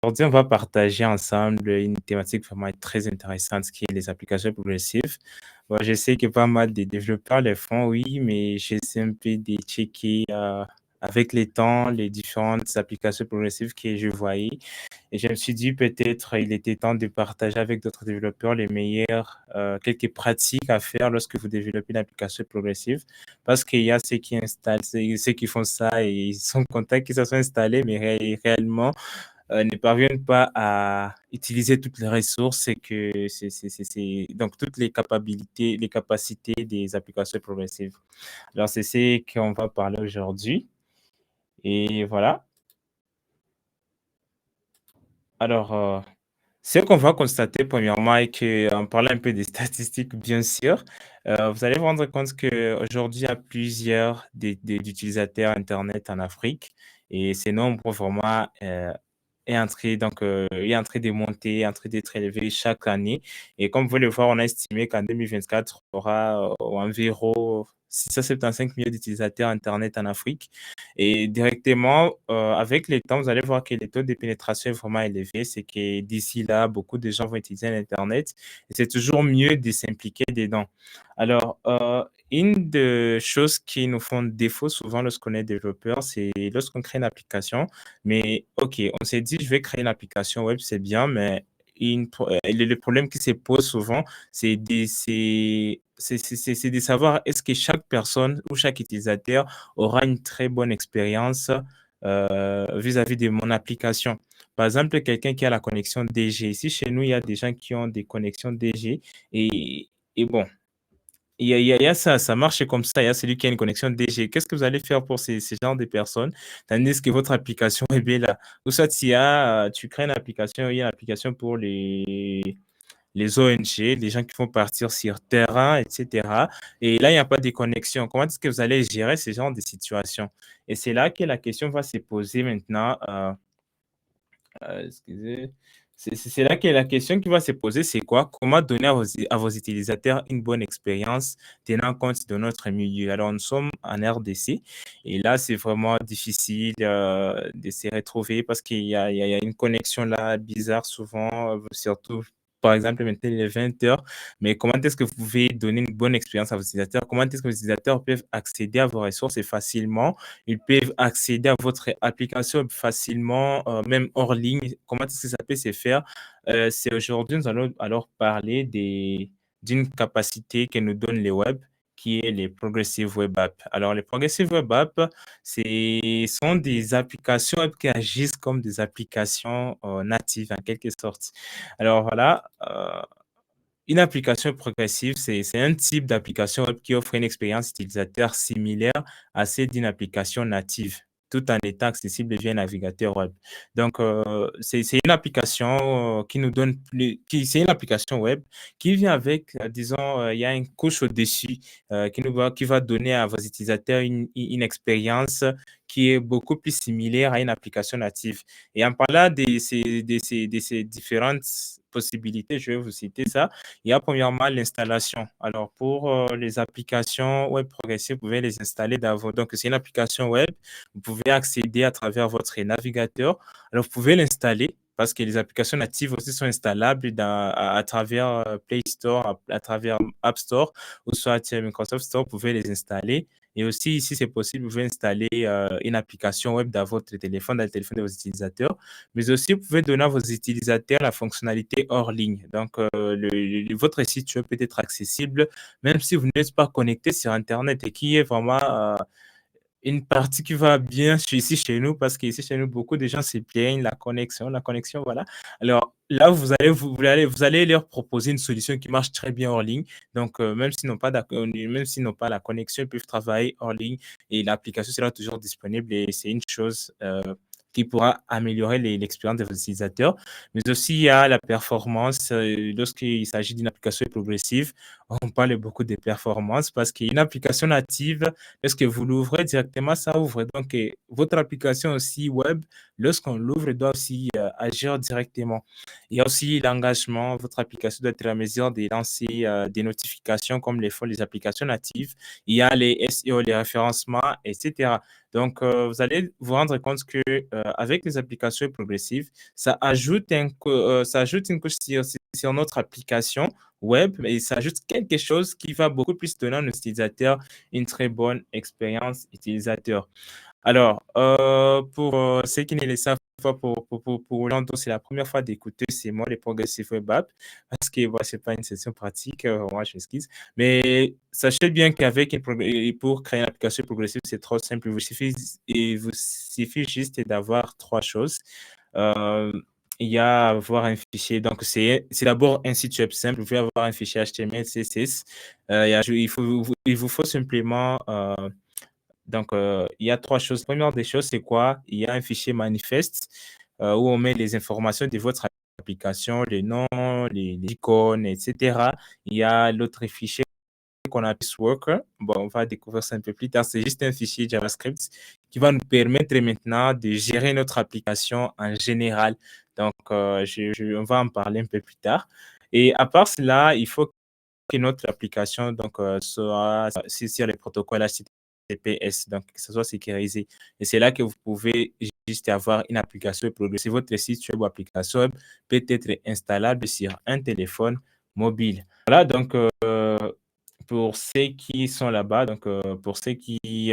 Aujourd'hui, on va partager ensemble une thématique vraiment très intéressante qui est les applications progressives. Bon, je sais que pas mal de développeurs le font, oui, mais j'essaie un peu de checker avec le temps les différentes applications progressives que je voyais. Et je me suis dit peut-être il était temps de partager avec d'autres développeurs les meilleures, quelques pratiques à faire lorsque vous développez une application progressive. Parce qu'il y a ceux qui installent, ceux qui font ça et ils sont contents que ça soit installé, mais réellement, ne parviennent pas à utiliser toutes les ressources et que donc toutes les capacités, des applications progressives. Alors, c'est ce qu'on va parler aujourd'hui. Et voilà. Alors, ce qu'on va constater premièrement est qu'en parlant un peu des statistiques, bien sûr, vous allez vous rendre compte qu'aujourd'hui, il y a plusieurs d'utilisateurs Internet en Afrique et ces nombres vraiment est en train de monter, est en train d'être élevé chaque année. Et comme vous pouvez le voir, on a estimé qu'en 2024, on aura environ 675 millions d'utilisateurs Internet en Afrique. Et directement, avec le temps, vous allez voir que le taux de pénétration est vraiment élevé. C'est que d'ici là, beaucoup de gens vont utiliser l'internet et c'est toujours mieux de s'impliquer dedans. Alors, une des choses qui nous font défaut souvent lorsqu'on est développeur, c'est lorsqu'on crée une application, mais OK, on s'est dit: «Je vais créer une application web», c'est bien, mais le problème qui se pose souvent, c'est de savoir est-ce que chaque personne ou chaque utilisateur aura une très bonne expérience, vis-à-vis de mon application. Par exemple, quelqu'un qui a la connexion 2G. Ici, chez nous, il y a des gens qui ont des connexions 2G et bon, il y a ça marche comme ça. Il y a celui qui a une connexion 2G. Qu'est-ce que vous allez faire pour ces genres de personnes? Tandis que votre application est là. Ou soit tu crées une application, il y a une application pour les ONG, les gens qui font partir sur terrain, et cetera. Et là, il y a pas de connexion. Comment est-ce que vous allez gérer ce genre de situation? Et c'est là que la question va se poser maintenant, excusez, c'est là que la question qui va se poser, c'est quoi? Comment donner à vos utilisateurs une bonne expérience tenant compte de notre milieu? Alors, nous sommes en RDC et là, c'est vraiment difficile, de se retrouver parce qu'il y a une connexion là bizarre souvent, surtout, par exemple, maintenant il est 20 heures. Mais comment est-ce que vous pouvez donner une bonne expérience à vos utilisateurs? Comment est-ce que vos utilisateurs peuvent accéder à vos ressources facilement? Ils peuvent accéder à votre application facilement, même hors ligne. Comment est-ce que ça peut se faire? C'est aujourd'hui, nous allons alors parler d'une capacité que nous donne les web, qui est les Progressive Web App. Alors les Progressive Web App, sont des applications web qui agissent comme des applications, natives en quelque sorte. Alors voilà, une application progressive, c'est un type d'application web qui offre une expérience utilisateur similaire à celle d'une application native, tout en étant accessible via un navigateur web. Donc, c'est une application, qui nous donne plus qui c'est une application web qui vient avec, disons, il y a une couche au-dessus, qui va donner à vos utilisateurs une expérience qui est beaucoup plus similaire à une application native. Et en parlant de ces différentes possibilités, je vais vous citer ça. Il y a premièrement l'installation. Alors pour, les applications web progressives, vous pouvez les installer dans vos donc c'est une application web, vous pouvez accéder à travers votre navigateur. Alors vous pouvez l'installer parce que les applications natives aussi sont installables à travers, Play Store, à travers App Store ou soit Microsoft Store, vous pouvez les installer et aussi si c'est possible, vous pouvez installer, une application web dans votre téléphone, dans le téléphone de vos utilisateurs. Mais aussi, vous pouvez donner à vos utilisateurs la fonctionnalité hors ligne. Donc, votre site web peut être accessible même si vous n'êtes pas connecté sur internet et qui est vraiment, une partie qui va bien ici chez nous, parce qu'ici chez nous, beaucoup de gens se plaignent, la connexion, voilà. Alors là, vous allez leur proposer une solution qui marche très bien hors ligne. Donc, même s'ils n'ont pas la connexion, ils peuvent travailler hors ligne et l'application sera toujours disponible et c'est une chose, qui pourra améliorer l'expérience de vos utilisateurs. Mais aussi, il y a la performance, lorsqu'il s'agit d'une application progressive, on parle beaucoup de performance parce qu'une application native, lorsque vous l'ouvrez directement, ça ouvre donc votre application aussi web lorsqu'on l'ouvre, il doit aussi agir directement. Il y a aussi l'engagement. Votre application doit être à mesure de lancer des notifications comme les font les applications natives. Il y a les SEO, les référencements, etc. Donc, vous allez vous rendre compte que avec les applications progressives, ça ajoute une couche sur notre application web et ça ajoute quelque chose qui va beaucoup plus donner à nos utilisateurs une très bonne expérience utilisateur. Alors, pour ceux qui ne le savent pas, pour Lando, c'est la première fois d'écouter ces mots, les progressive web app, parce que bon, c'est pas une session pratique, moi je m'excuse. Mais sachez bien qu'avec et pour créer une application progressive, c'est trop simple. Il vous suffit juste d'avoir trois choses. Euh, il y a avoir un fichier, donc c'est d'abord un site web simple. Vous pouvez avoir un fichier HTML, CSS. Il vous faut simplement donc, il y a 3 choses. Première des choses, c'est quoi? Il y a un fichier manifeste, où on met les informations de votre application, les noms, les icônes et cetera. Il y a l'autre fichier qu'on appelle Worker. Bon, on va découvrir ça un peu plus tard. C'est juste un fichier JavaScript qui va nous permettre maintenant de gérer notre application en général. Donc, on va en parler un peu plus tard. Et à part cela, il faut que notre application donc, soit sur les protocoles HTTPS, donc que ce soit sécurisé. Et c'est là que vous pouvez juste avoir une application progressive. Votre site web ou application web peut être installable sur un téléphone mobile. Voilà, donc pour ceux qui sont là-bas, donc pour ceux qui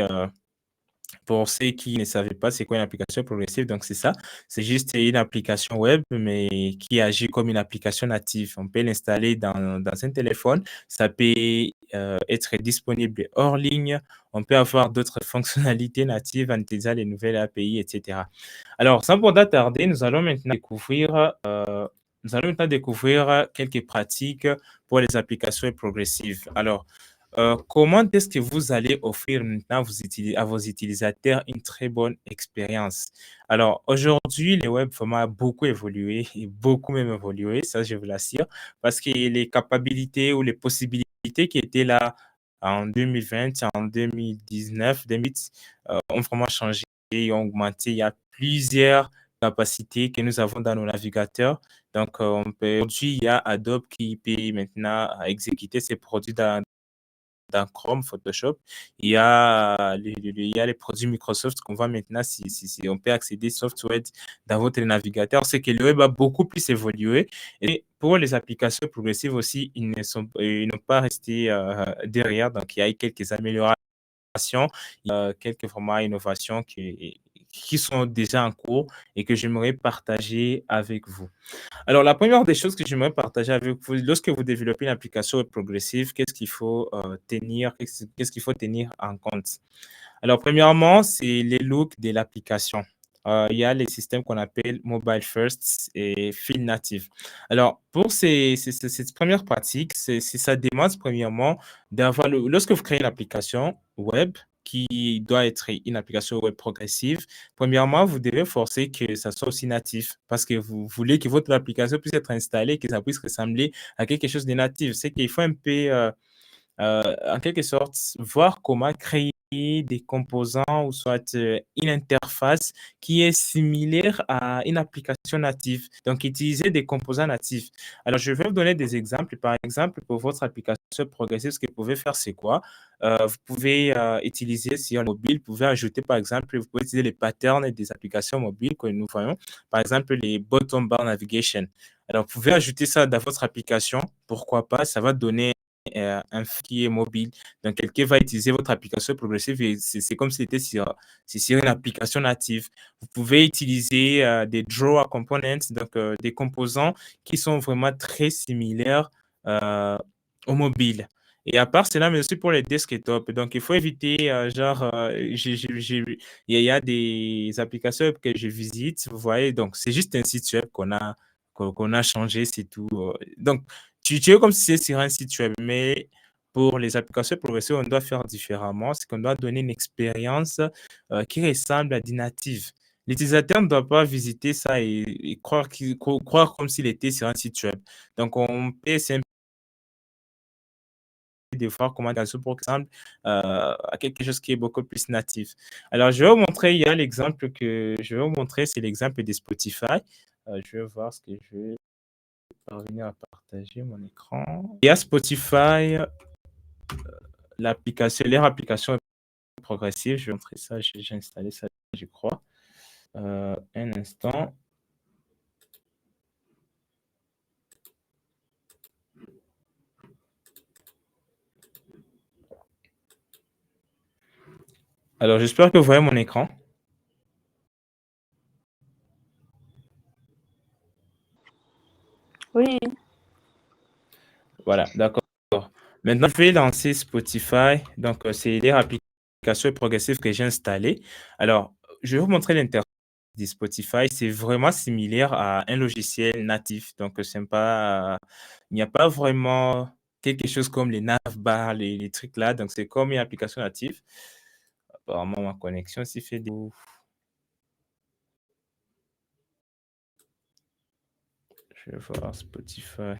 ne savaient pas c'est quoi une application progressive, donc c'est ça. C'est juste une application web, mais qui agit comme une application native. On peut l'installer dans un téléphone. Ça peut être disponible hors ligne. On peut avoir d'autres fonctionnalités natives en utilisant les nouvelles API, etc. Alors, sans pour tarder, nous allons maintenant découvrir quelques pratiques pour les applications progressives. Alors, comment est-ce que vous allez offrir maintenant à vos utilisateurs une très bonne expérience? Alors, aujourd'hui, le web vraiment a beaucoup évolué et beaucoup même évolué, ça je vous l'assure, parce que les capacités ou les possibilités qui étaient là en 2020, en 2019, 2000, ont vraiment changé et ont augmenté. Il y a plusieurs capacités que nous avons dans nos navigateurs. Donc, aujourd'hui, il y a Adobe qui peut maintenant exécuter ses produits dans Chrome, Photoshop. Il y a les produits Microsoft qu'on voit maintenant, si on peut accéder software dans votre navigateur. C'est que le web a beaucoup plus évolué. Et pour les applications progressives aussi, ils n'ont pas resté derrière. Donc, il y a eu quelques améliorations, quelques vraiment innovations qui sont déjà en cours et que j'aimerais partager avec vous. Alors, la première des choses que j'aimerais partager avec vous, lorsque vous développez une application web progressive, qu'est-ce qu'il faut tenir en compte? Alors, premièrement, c'est les looks de l'application. Il y a les systèmes qu'on appelle mobile first et field native. Alors, pour cette première pratique, ça demande premièrement lorsque vous créez une application web qui doit être une application web progressive, premièrement, vous devez forcer que ça soit aussi natif parce que vous voulez que votre application puisse être installée, que ça puisse ressembler à quelque chose de natif. C'est qu'il faut un peu en quelque sorte, voir comment créer des composants ou soit une interface qui est similaire à une application native. Donc, utiliser des composants natifs. Alors, je vais vous donner des exemples. Par exemple, pour votre application progressive, ce que vous pouvez faire, c'est quoi? Vous pouvez utiliser sur le mobile, vous pouvez ajouter, par exemple, vous pouvez utiliser les patterns des applications mobiles que nous voyons. Par exemple, les bottom bar navigation. Alors, vous pouvez ajouter ça dans votre application. Pourquoi pas? Ça va donner un qui est mobile. Donc, quelqu'un va utiliser votre application progressive et c'est comme si c'est sur une application native. Vous pouvez utiliser des drawer components, donc des composants qui sont vraiment très similaires euh, au mobile. Et à part cela, mais aussi pour les desktops. Donc, il faut éviter, il y a des applications web que je visite, vous voyez, donc c'est juste un site web qu'on a changé, c'est tout. Donc, tu es comme si c'est sur un site web, mais pour les applications progressives, on doit faire différemment. C'est qu'on doit donner une expérience qui ressemble à du native. L'utilisateur ne doit pas visiter ça et croire comme s'il était sur un site web. Donc, on peut de voir comment l'application pour ressemble à quelque chose qui est beaucoup plus natif. Alors, je vais vous montrer, il y a l'exemple que je vais vous montrer, c'est l'exemple de Spotify. Je vais voir ce que je vais parvenir à partager mon écran. Il y a Spotify, leur application est progressive. Je vais montrer ça, j'ai installé ça, je crois. Un instant. Alors, j'espère que vous voyez mon écran. Oui, Voilà, d'accord. Maintenant, je vais lancer Spotify. Donc, c'est leur application progressive que j'ai installée. Alors, je vais vous montrer l'interface de Spotify. C'est vraiment similaire à un logiciel natif. Donc, c'est pas, il n'y a pas vraiment quelque chose comme les navbars, les trucs là. Donc, c'est comme une application native. Apparemment, ma connexion s'y fait des... Je vais voir Spotify.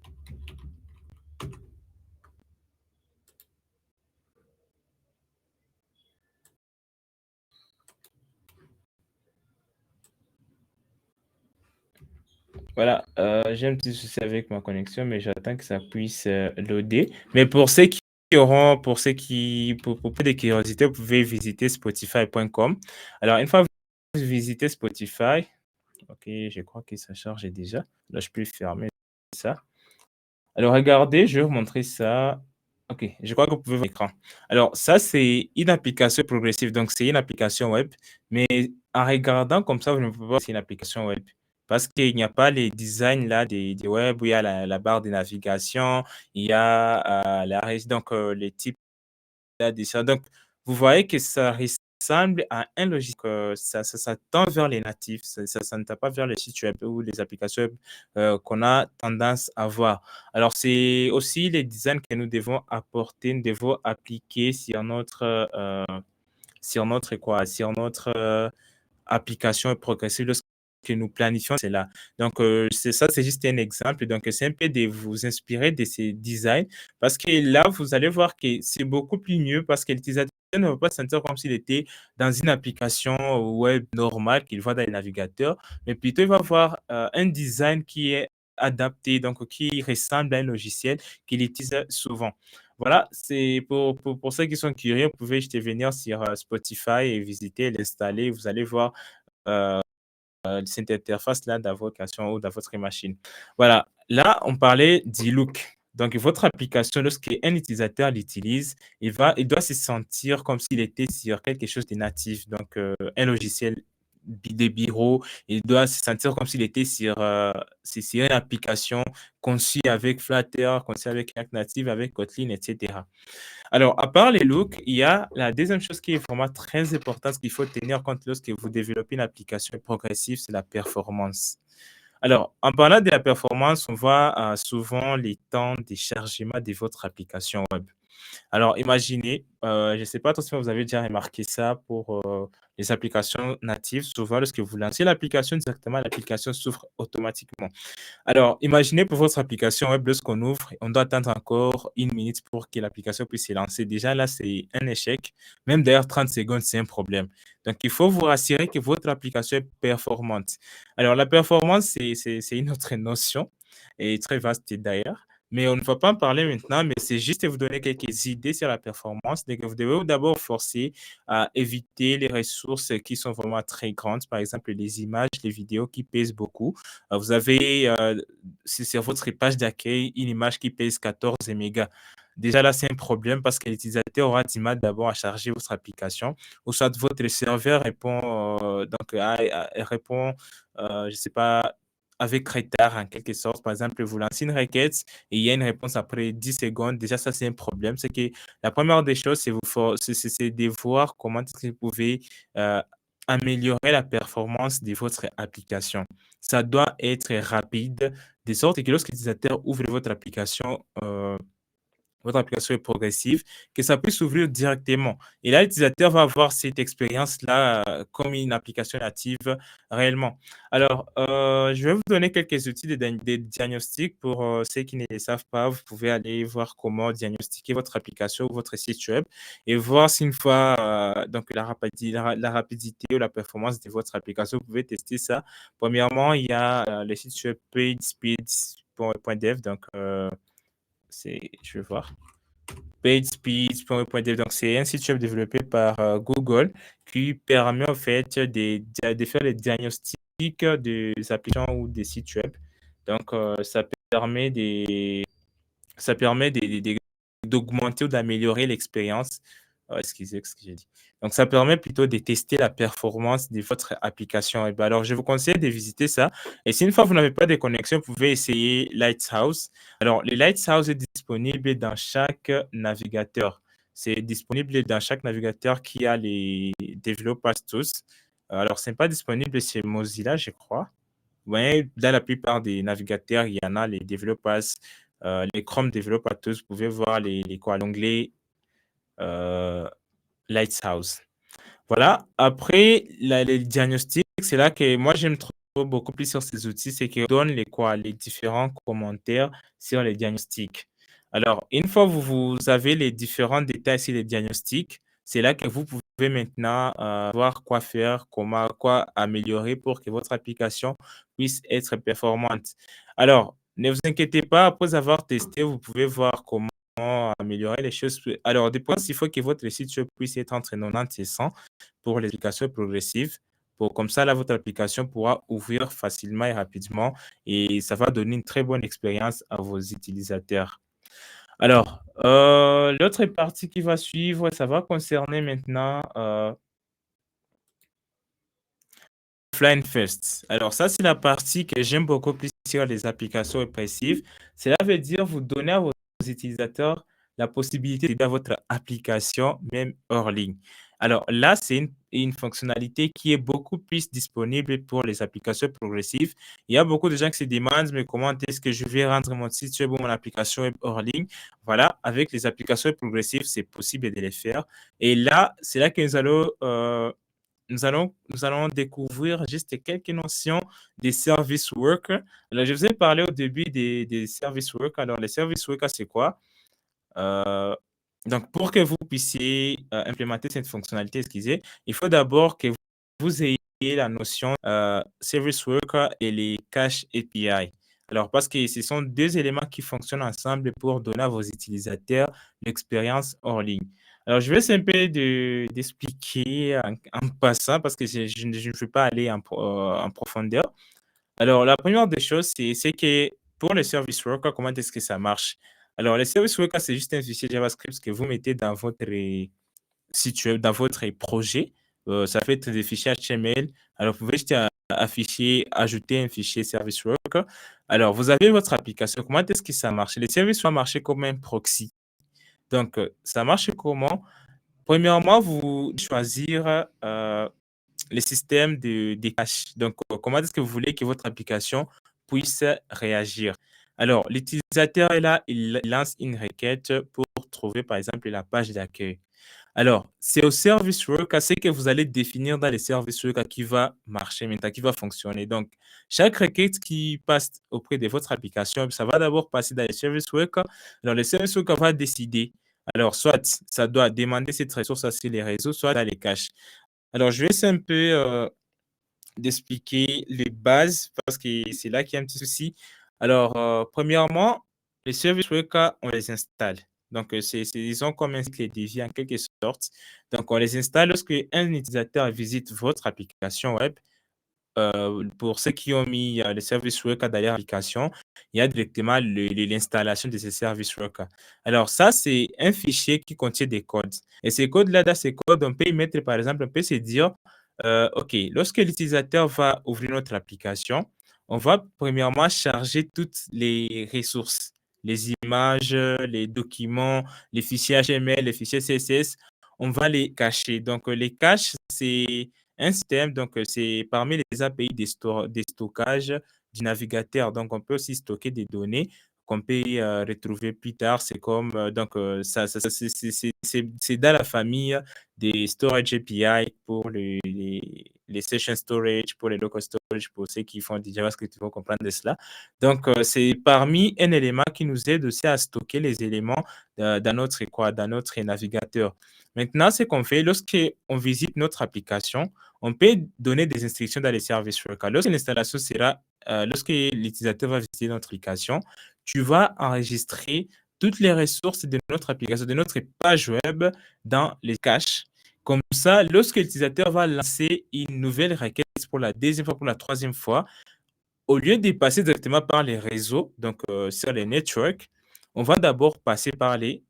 Voilà, j'ai un petit souci avec ma connexion, mais j'attends que ça puisse loader. Mais pour peu de curiosité, vous pouvez visiter spotify.com. Alors, une fois que vous visitez Spotify, ok, je crois que ça charge déjà. Là, je peux fermer ça. Alors, regardez, je vais vous montrer ça. Ok, je crois que vous pouvez voir l'écran. Alors, ça, c'est une application progressive. Donc, c'est une application web. Mais en regardant comme ça, vous ne pouvez pas voir que c'est une application web. Parce qu'il n'y a pas les designs là des web où il y a la barre de navigation, il y a donc, les types d'addition. Donc, vous voyez que ça ressemble à un logiciel, ça tend vers les natifs, ça ne tend pas vers les sites web ou les applications web qu'on a tendance à voir. Alors, c'est aussi les designs que nous devons apporter, nous devons appliquer sur notre application progressive lorsque nous planifions cela. Donc, c'est ça, c'est juste un exemple. Donc, c'est un peu de vous inspirer de ces designs parce que là, vous allez voir que c'est beaucoup plus mieux parce que l'utilisateur ne va pas se sentir comme s'il était dans une application web normale qu'il voit dans les navigateurs, mais plutôt il va voir un design qui est adapté, donc qui ressemble à un logiciel qu'il utilise souvent. Voilà, c'est pour ceux qui sont curieux, vous pouvez jeter venir sur Spotify et visiter, l'installer. Vous allez voir cette interface-là dans votre application ou dans votre machine. Voilà, là, on parlait du look. Donc, votre application, lorsqu'un utilisateur l'utilise, il doit se sentir comme s'il était sur quelque chose de natif, donc un logiciel des bureaux. Il doit se sentir comme s'il était sur une application conçue avec Flutter, conçue avec React Native, avec Kotlin, etc. Alors, à part les looks, il y a la deuxième chose qui est vraiment très importante qu'il faut tenir compte lorsque vous développez une application progressive, c'est la performance. Alors, en parlant de la performance, on voit souvent les temps de chargement de votre application web. Alors, imaginez, je ne sais pas trop si vous avez déjà remarqué ça pour les applications natives. Souvent, lorsque vous lancez l'application, directement, l'application s'ouvre automatiquement. Alors, imaginez pour votre application web, lorsqu'on ouvre, on doit attendre encore 1 minute pour que l'application puisse se lancer. Déjà, là, c'est un échec. Même d'ailleurs, 30 secondes, c'est un problème. Donc, il faut vous rassurer que votre application est performante. Alors, la performance, c'est une autre notion et très vaste d'ailleurs. Mais on ne va pas en parler maintenant, mais c'est juste vous donner quelques idées sur la performance. Donc, vous devez d'abord forcer à éviter les ressources qui sont vraiment très grandes, par exemple les images, les vidéos qui pèsent beaucoup. Vous avez sur votre page d'accueil une image qui pèse 14 mégas. Déjà là, c'est un problème parce que l'utilisateur aura du mal d'abord à charger votre application ou soit votre serveur répond, répond, je ne sais pas, avec retard en quelque sorte. Par exemple, vous lancez une requête et il y a une réponse après 10 secondes. Déjà, ça, c'est un problème. C'est que la première des choses, c'est de voir comment est-ce que vous pouvez euh, améliorer la performance de votre application. Ça doit être rapide, de sorte que lorsque l'utilisateur ouvre votre application, votre application est progressive, que ça puisse s'ouvrir directement. Et là, l'utilisateur va avoir cette expérience-là comme une application native réellement. Alors, je vais vous donner quelques outils de diagnostic pour ceux qui ne les savent pas. Vous pouvez aller voir comment diagnostiquer votre application ou votre site web et voir si une fois donc la rapidité ou la performance de votre application. Vous pouvez tester ça. Premièrement, il y a le site web pagespeed.dev. Donc, je vais voir. PageSpeed.dev. Donc, c'est un site web développé par Google qui permet en fait de faire les diagnostics des applications ou des sites web. Donc, permet des, ça permet d'augmenter ou d'améliorer l'expérience. Excusez ce que j'ai dit. Donc, ça permet plutôt de tester la performance de votre application web. Alors, je vous conseille de visiter ça. Et si une fois vous n'avez pas de connexion, vous pouvez essayer Lighthouse. Alors, le Lighthouse est disponible dans chaque navigateur. C'est disponible dans chaque navigateur qui a les Developers Tools. Alors, ce n'est pas disponible chez Mozilla, je crois. Ouais, dans la plupart des navigateurs, il y en a les Developers, les Chrome Developer Tools. Vous pouvez voir l'onglet euh, Lighthouse. Voilà. Après, les diagnostics, c'est là que moi, j'aime trop beaucoup plus sur ces outils, c'est qu'ils donnent les différents commentaires sur les diagnostics. Alors, une fois que vous avez les différents détails sur les diagnostics, c'est là que vous pouvez maintenant voir quoi faire, quoi améliorer pour que votre application puisse être performante. Alors, ne vous inquiétez pas, après avoir testé, vous pouvez voir comment améliorer les choses. Alors, de il faut que votre site web puisse être entre 90 et 100 pour les applications progressives. Comme ça, là, votre application pourra ouvrir facilement et rapidement et ça va donner une très bonne expérience à vos utilisateurs. Alors, l'autre partie qui va suivre, ça va concerner maintenant Offline First. Alors, ça, c'est la partie que j'aime beaucoup plus sur les applications répressives. Cela veut dire vous donner à vos utilisateurs la possibilité d'aider votre application même hors ligne. Alors là, c'est une fonctionnalité qui est beaucoup plus disponible pour les applications progressives. Il y a beaucoup de gens qui se demandent, mais comment est-ce que je vais rendre mon site web ou mon application web hors ligne? Voilà, avec les applications progressives, c'est possible de les faire. Et là, c'est là que nous allons découvrir juste quelques notions des service workers. Alors, je vous ai parlé au début des service workers. Alors, les service workers, c'est quoi? Euh, donc, pour que vous puissiez implémenter cette fonctionnalité, excusez, il faut d'abord que vous ayez la notion service worker et les cache API. Alors, parce que ce sont deux éléments qui fonctionnent ensemble pour donner à vos utilisateurs l'expérience hors ligne. Alors, je vais essayer un peu d'expliquer en passant parce que je ne veux pas aller en profondeur. Alors, la première des choses, c'est que pour les service workers, comment est-ce que ça marche? Alors, les service workers, c'est juste un fichier JavaScript que vous mettez dans votre site web, dans votre projet. Ça peut être des fichiers HTML. Alors, vous pouvez juste ajouter un fichier service worker. Alors, vous avez votre application. Comment est-ce que ça marche? Les services vont marcher comme un proxy. Donc, ça marche comment? Premièrement, vous choisir les systèmes de cache. Donc, comment est-ce que vous voulez que votre application puisse réagir? Alors, l'utilisateur est là, il lance une requête pour trouver, par exemple, la page d'accueil. Alors, c'est au service worker, c'est que vous allez définir dans les services worker qui va marcher maintenant, qui va fonctionner. Donc, chaque requête qui passe auprès de votre application, ça va d'abord passer dans les services worker. Alors, le service worker va décider. Alors, soit ça doit demander cette ressource sur les réseaux, soit dans les caches. Alors, je vais essayer un peu d'expliquer les bases parce que c'est là qu'il y a un petit souci. Alors, premièrement, les service workers, on les installe. Donc, ils sont comme un cycle de vie en quelque sorte. Donc, on les installe lorsque un utilisateur visite votre application web. Pour ceux qui ont mis le service worker dans leur application, il y a directement l'installation de ces service workers. Alors, ça, c'est un fichier qui contient des codes. Et ces codes-là, dans ces codes, on peut y mettre, par exemple, on peut se dire, OK, lorsque l'utilisateur va ouvrir notre application, on va premièrement charger toutes les ressources, les images, les documents, les fichiers HTML, les fichiers CSS, on va les cacher. Donc, les caches, c'est un système, donc c'est parmi les API des stockages du navigateur. Donc, on peut aussi stocker des données qu'on peut retrouver plus tard. C'est comme, donc, c'est dans la famille des storage API pour les session storage, pour les local storage, pour ceux qui font du JavaScript, ils vont comprendre de cela. Donc, c'est parmi un élément qui nous aide aussi à stocker les éléments dans notre navigateur. Maintenant, ce qu'on fait, lorsqu'on visite notre application, on peut donner des instructions dans les services workers. Lorsque l'utilisateur va visiter notre application, tu vas enregistrer toutes les ressources de notre application, de notre page web dans les caches. Comme ça, lorsque l'utilisateur va lancer une nouvelle requête pour la deuxième fois, pour la troisième fois, au lieu de passer directement par les réseaux, donc sur les networks, on va d'abord passer par les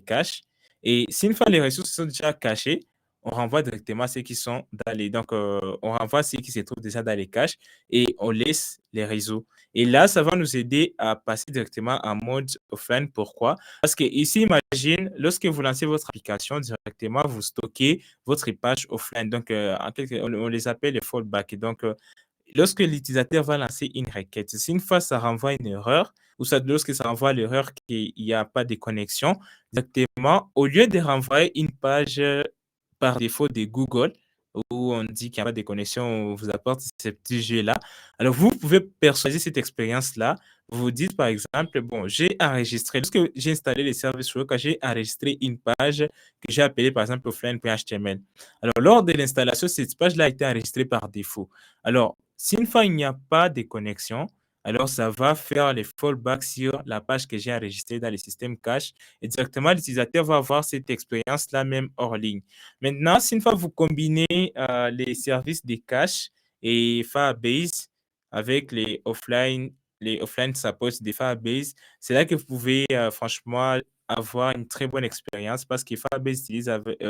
caches. Et si une fois les ressources sont déjà cachées, on renvoie directement ceux qui sont dans les. Donc, on renvoie ceux qui se trouvent déjà dans les caches et on laisse les réseaux. Et là, ça va nous aider à passer directement en mode offline. Pourquoi? Parce que ici, imagine, lorsque vous lancez votre application directement, vous stockez votre page offline. Donc, on les appelle les fallbacks. Donc, lorsque l'utilisateur va lancer une requête, si une fois ça renvoie une erreur, ou ça, lorsque ça renvoie l'erreur qu'il n'y a pas de connexion, exactement, au lieu de renvoyer une page par défaut de Google, où on dit qu'il n'y a pas de connexion, on vous apporte ce petit jeu-là. Alors, vous pouvez personnaliser cette expérience-là. Vous vous dites, par exemple, bon, j'ai enregistré, lorsque j'ai installé les services web, j'ai enregistré une page que j'ai appelée, par exemple, offline.html. Alors, lors de l'installation, cette page-là a été enregistrée par défaut. Alors, si une fois il n'y a pas de connexion, alors ça va faire les fallbacks sur la page que j'ai enregistrée dans le système cache et directement l'utilisateur va avoir cette expérience-là même hors ligne. Maintenant, si une fois vous combinez les services de cache et Firebase avec les offline supports de Firebase, c'est là que vous pouvez franchement avoir une très bonne expérience parce que Firebase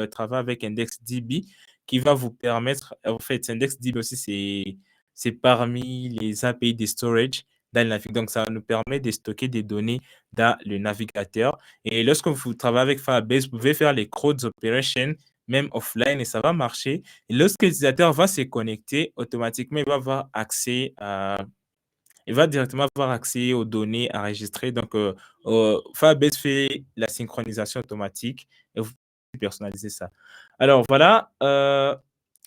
travaille avec IndexedDB qui va vous permettre, en fait, IndexedDB aussi, c'est parmi les API de storage dans le navigateur. Donc, ça nous permet de stocker des données dans le navigateur. Et lorsque vous travaillez avec Firebase, vous pouvez faire les CRUD operations, même offline, et ça va marcher. Et lorsque l'utilisateur va se connecter, automatiquement, il va directement avoir accès aux données enregistrées. Donc, Firebase fait la synchronisation automatique et vous pouvez personnaliser ça. Alors, voilà.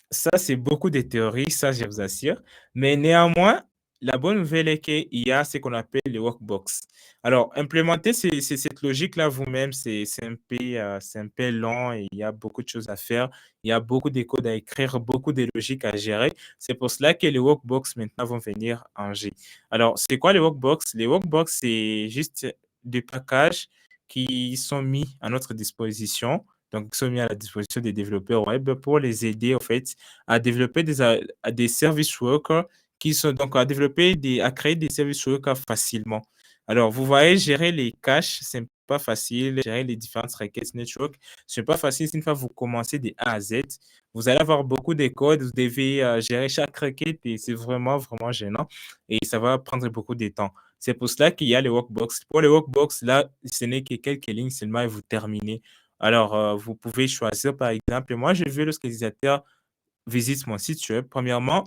Ça, c'est beaucoup de théories, ça, je vous assure. Mais néanmoins, la bonne nouvelle est qu'il y a ce qu'on appelle les workbox. Alors, implémenter cette logique-là vous-même, c'est un peu long et il y a beaucoup de choses à faire. Il y a beaucoup de codes à écrire, beaucoup de logiques à gérer. C'est pour cela que les workbox maintenant vont venir en G. Alors, c'est quoi les workbox? Les workbox, c'est juste des packages qui sont mis à notre disposition, donc qui sont mis à la disposition des développeurs web pour les aider en fait à développer des service workers qui sont donc à créer des service workers facilement. Alors, vous voyez, gérer les caches, c'est pas facile. Gérer les différentes requêtes network, c'est pas facile. Une fois que vous commencez de A à Z, vous allez avoir beaucoup de codes. Vous devez gérer chaque requête et c'est vraiment, vraiment gênant et ça va prendre beaucoup de temps. C'est pour cela qu'il y a les workbox. Pour les workbox, là, ce n'est que quelques lignes seulement et vous terminez. Alors, vous pouvez choisir, par exemple, moi, je veux lorsque l'utilisateur visite mon site web, premièrement,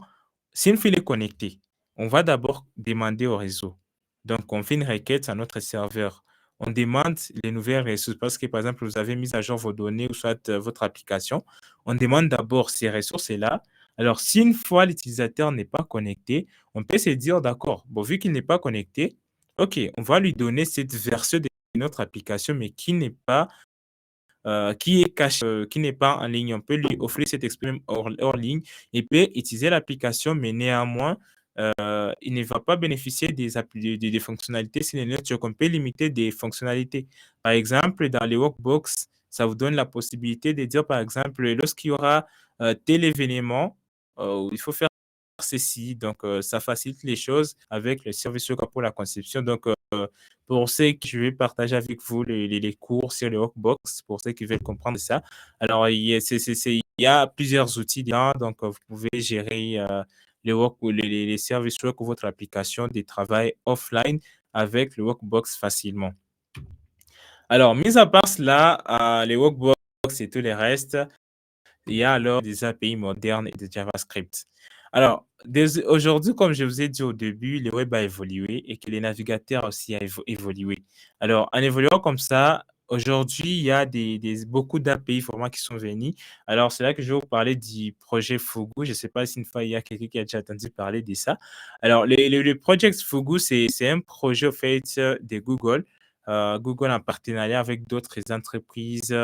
si une file est connectée, on va d'abord demander au réseau. Donc, on fait une requête à notre serveur. On demande les nouvelles ressources parce que, par exemple, vous avez mis à jour vos données ou soit votre application. On demande d'abord ces ressources-là. Alors, si une fois l'utilisateur n'est pas connecté, on peut se dire, d'accord, bon, vu qu'il n'est pas connecté, OK, on va lui donner cette version de notre application, mais qui n'est pas qui est caché, qui n'est pas en ligne. On peut lui offrir cette expérience hors ligne. Il peut utiliser l'application, mais néanmoins, il ne va pas bénéficier des fonctionnalités sur les networks. On peut limiter des fonctionnalités. Par exemple, dans les workbox, ça vous donne la possibilité de dire, par exemple, lorsqu'il y aura tel événement, il faut faire ceci. Donc, ça facilite les choses avec le service worker pour la conception. Donc, pour ceux que je vais partager avec vous les cours sur le Workbox, pour ceux qui veulent comprendre ça. Alors, il y a plusieurs outils dedans, donc vous pouvez gérer les services web ou votre application de travail offline avec le Workbox facilement. Alors, mis à part cela, les Workbox et tout le reste, il y a alors des API modernes et de JavaScript. Alors, aujourd'hui, comme je vous ai dit au début, le web a évolué et que les navigateurs aussi a évolué. Alors, en évoluant comme ça, aujourd'hui, il y a beaucoup d'API vraiment qui sont venus. Alors, c'est là que je vais vous parler du projet Fugu. Je ne sais pas si une fois il y a quelqu'un qui a déjà entendu parler de ça. Alors, le Project Fugu, c'est un projet au fait de Google. Google en partenariat avec d'autres entreprises.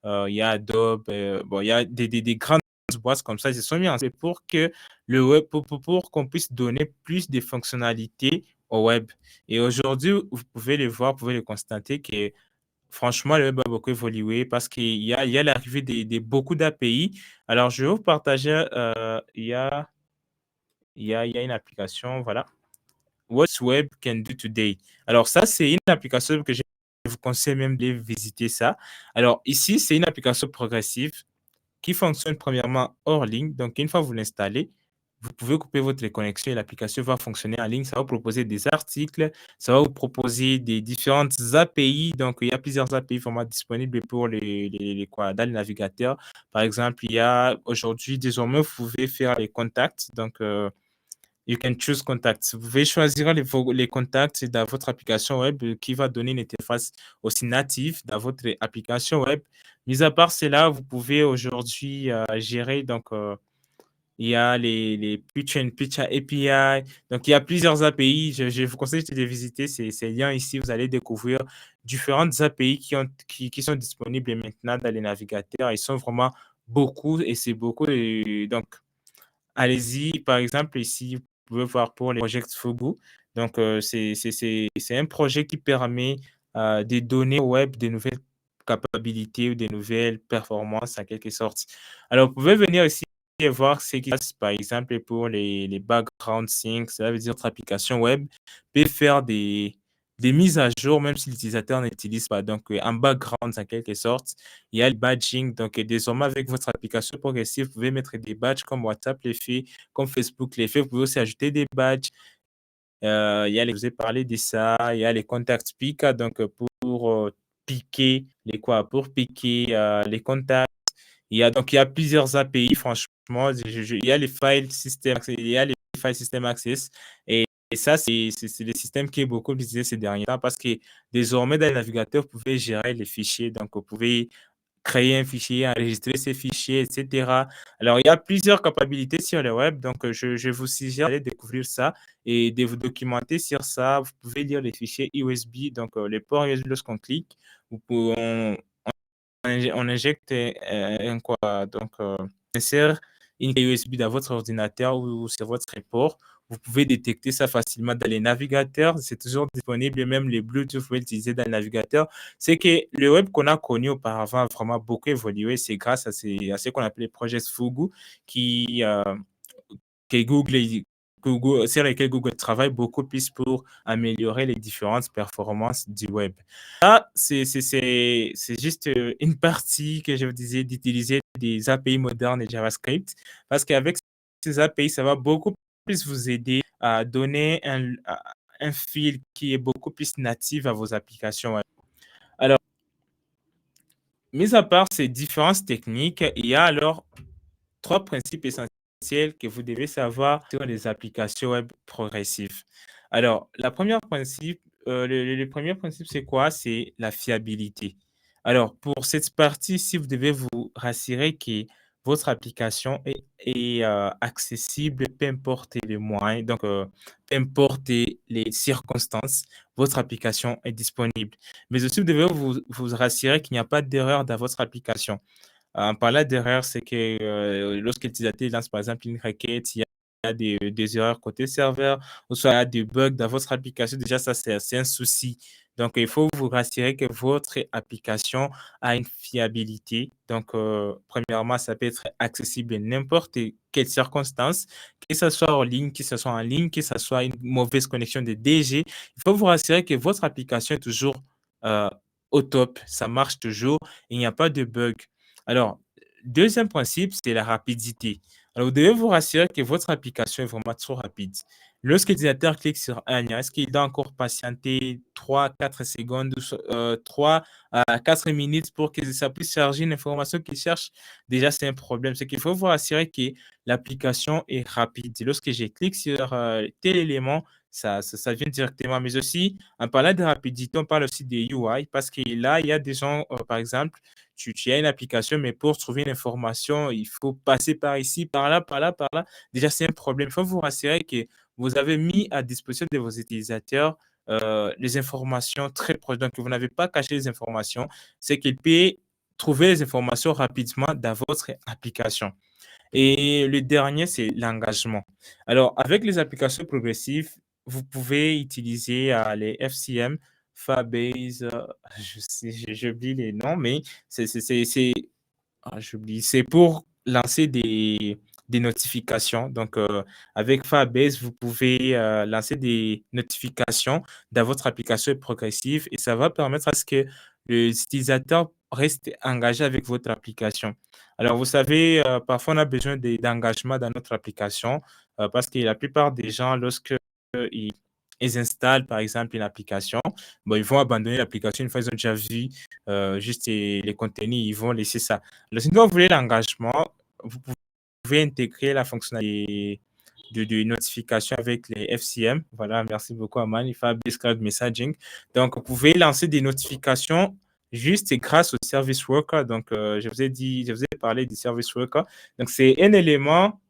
Il y a Adobe, bon, il y a des grandes boîtes comme ça. Ils se sont mis ensemble pour que le web, pour qu'on puisse donner plus de fonctionnalités au web. Et aujourd'hui, vous pouvez le voir, vous pouvez le constater que franchement, le web a beaucoup évolué parce qu'il y a l'arrivée de beaucoup d'API. Alors, je vais vous partager, il y a une application, voilà. What Web Can Do Today. Alors, ça, c'est une application que je vous conseille même de visiter ça. Alors, ici, c'est une application progressive qui fonctionne premièrement hors ligne. Donc, une fois que vous l'installez, vous pouvez couper votre connexion et l'application va fonctionner en ligne. Ça va vous proposer des articles, ça va vous proposer des différentes API. Donc, il y a plusieurs API vraiment disponibles pour quoi, dans le navigateur. Par exemple, il y a aujourd'hui, désormais, vous pouvez faire les contacts. Donc, you can choose contacts. Vous pouvez choisir les contacts dans votre application web qui va donner une interface aussi native dans votre application web. Mis à part cela, vous pouvez aujourd'hui gérer, donc il y a les Pitch and Pitch API. Donc, il y a plusieurs API. Je vous conseille de visiter ces liens ici. Vous allez découvrir différentes API qui sont disponibles maintenant dans les navigateurs. Ils sont vraiment beaucoup et c'est beaucoup. Donc, allez-y, par exemple, ici, vous pouvez voir pour les projets Fugu. Donc, c'est un projet qui permet de donner au web de nouvelles capacités ou de nouvelles performances en quelque sorte. Alors, vous pouvez venir ici et voir ce qui se passe, par exemple, pour les background sync. Ça veut dire votre application web peut faire des mises à jour, même si l'utilisateur n'utilise pas. Donc, en background, en quelque sorte, il y a le badging. Donc, désormais, avec votre application progressive, vous pouvez mettre des badges comme WhatsApp les fait, comme Facebook les fait. Vous pouvez aussi ajouter des badges. Il y a je vous ai parlé de ça. Il y a les contacts pick, donc pour piquer les quoi, pour piquer les contacts. Il y a plusieurs API, franchement. Il y a les file system, il y a les file system access. Et ça, c'est le système qui est beaucoup utilisé ces derniers temps parce que désormais, dans le navigateur, vous pouvez gérer les fichiers. Donc, vous pouvez créer un fichier, enregistrer ces fichiers, etc. Alors, il y a plusieurs capacités sur le web, donc je vous suggère d'aller découvrir ça et de vous documenter sur ça. Vous pouvez lire les fichiers USB, donc les ports USB lorsqu'on clique, vous pouvez, on injecte un quoi, donc insère une clé USB dans votre ordinateur ou sur votre port. Vous pouvez détecter ça facilement dans les navigateurs. C'est toujours disponible, même les Bluetooth, vous pouvez l'utiliser dans le navigateur. C'est que le web qu'on a connu auparavant a vraiment beaucoup évolué. C'est grâce à ce qu'on appelait Project Fugu qui, que sur lesquels Google travaille beaucoup plus pour améliorer les différentes performances du web. Là, c'est juste une partie que je vous disais d'utiliser des API modernes et JavaScript parce qu'avec ces API, ça va beaucoup plus vous aider à donner un fil qui est beaucoup plus natif à vos applications web. Alors, mis à part ces différences techniques, il y a alors trois principes essentiels que vous devez savoir sur les applications web progressives. Alors, le premier principe, c'est quoi? C'est la fiabilité. Alors, pour cette partie-ci, vous devez vous rassurer que votre application est accessible, peu importe les moyens, donc peu importe les circonstances, votre application est disponible. Mais aussi, vous devez vous rassurer qu'il n'y a pas d'erreur dans votre application. En parlant d'erreurs, c'est que lorsque l'utilisateur lance par exemple une requête, il y a des erreurs côté serveur, ou soit il y a des bugs dans votre application. Déjà, ça, c'est un souci. Donc, il faut vous rassurer que votre application a une fiabilité. Donc, premièrement, ça peut être accessible à n'importe quelle circonstance, que ce soit en ligne, que ce soit en ligne, que ce soit une mauvaise connexion de 2G. Il faut vous rassurer que votre application est toujours euh, au top, ça marche toujours, il n'y a pas de bug. Alors, deuxième principe, c'est la rapidité. Alors, vous devez vous rassurer que votre application est vraiment trop rapide. Lorsque l'utilisateur clique sur un lien, est-ce qu'il doit encore patienter 3 4 secondes, 3 à 4 minutes pour que ça puisse charger une information qu'il cherche? Déjà, c'est un problème. C'est qu'il faut vous assurer que l'application est rapide. Lorsque je clique sur, tel élément, ça vient directement. Mais aussi, en parlant de rapidité, on parle aussi des UI parce que là, il y a des gens, par exemple, tu as une application, mais pour trouver une information, il faut passer par ici, par là, par là, par là. Déjà, c'est un problème. Il faut vous rassurer que vous avez mis à disposition de vos utilisateurs les informations très proches. Donc, vous n'avez pas caché les informations. C'est qu'ils peuvent trouver les informations rapidement dans votre application. Et le dernier, c'est l'engagement. Alors, avec les applications progressives, vous pouvez utiliser les FCM, Firebase, je sais, j'oublie les noms, mais c'est j'oublie. C'est pour lancer des notifications. Donc, avec Firebase, vous pouvez lancer des notifications dans votre application progressive et ça va permettre à ce que les utilisateurs restent engagés avec votre application. Alors, vous savez, parfois, on a besoin d'engagement dans notre application parce que la plupart des gens, lorsque ils, ils installent, par exemple, une application, bon, ils vont abandonner l'application une fois qu'ils ont déjà vu juste les contenus, ils vont laisser ça. Alors, si vous voulez l'engagement, vous pouvez intégrer la fonctionnalité de notification avec les FCM. Voilà, merci beaucoup, Aman. Il fait Base Cloud Messaging. Donc, vous pouvez lancer des notifications juste grâce au Service Worker. Donc, je vous ai parlé du Service Worker. Donc, c'est un élément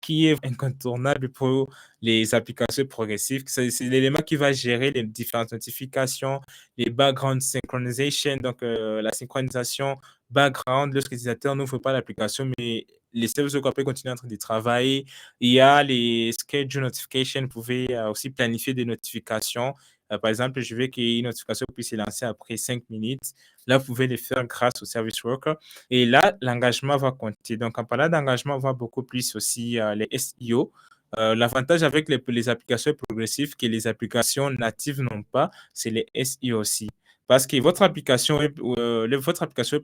qui est incontournable pour les applications progressives. C'est l'élément qui va gérer les différentes notifications, les background synchronization, donc la synchronisation background lorsque l'utilisateur n'ouvre pas l'application, mais les services web peuvent continuer en train de travailler. Il y a les schedule notifications, vous pouvez aussi planifier des notifications. Par exemple, je veux qu'une notification puisse se lancer après 5 minutes. Là, vous pouvez le faire grâce au service worker. Et là, l'engagement va compter. Donc, en parlant d'engagement, on va beaucoup plus aussi les SEO. L'avantage avec les applications progressives que les applications natives n'ont pas, c'est les SEO aussi. Parce que votre application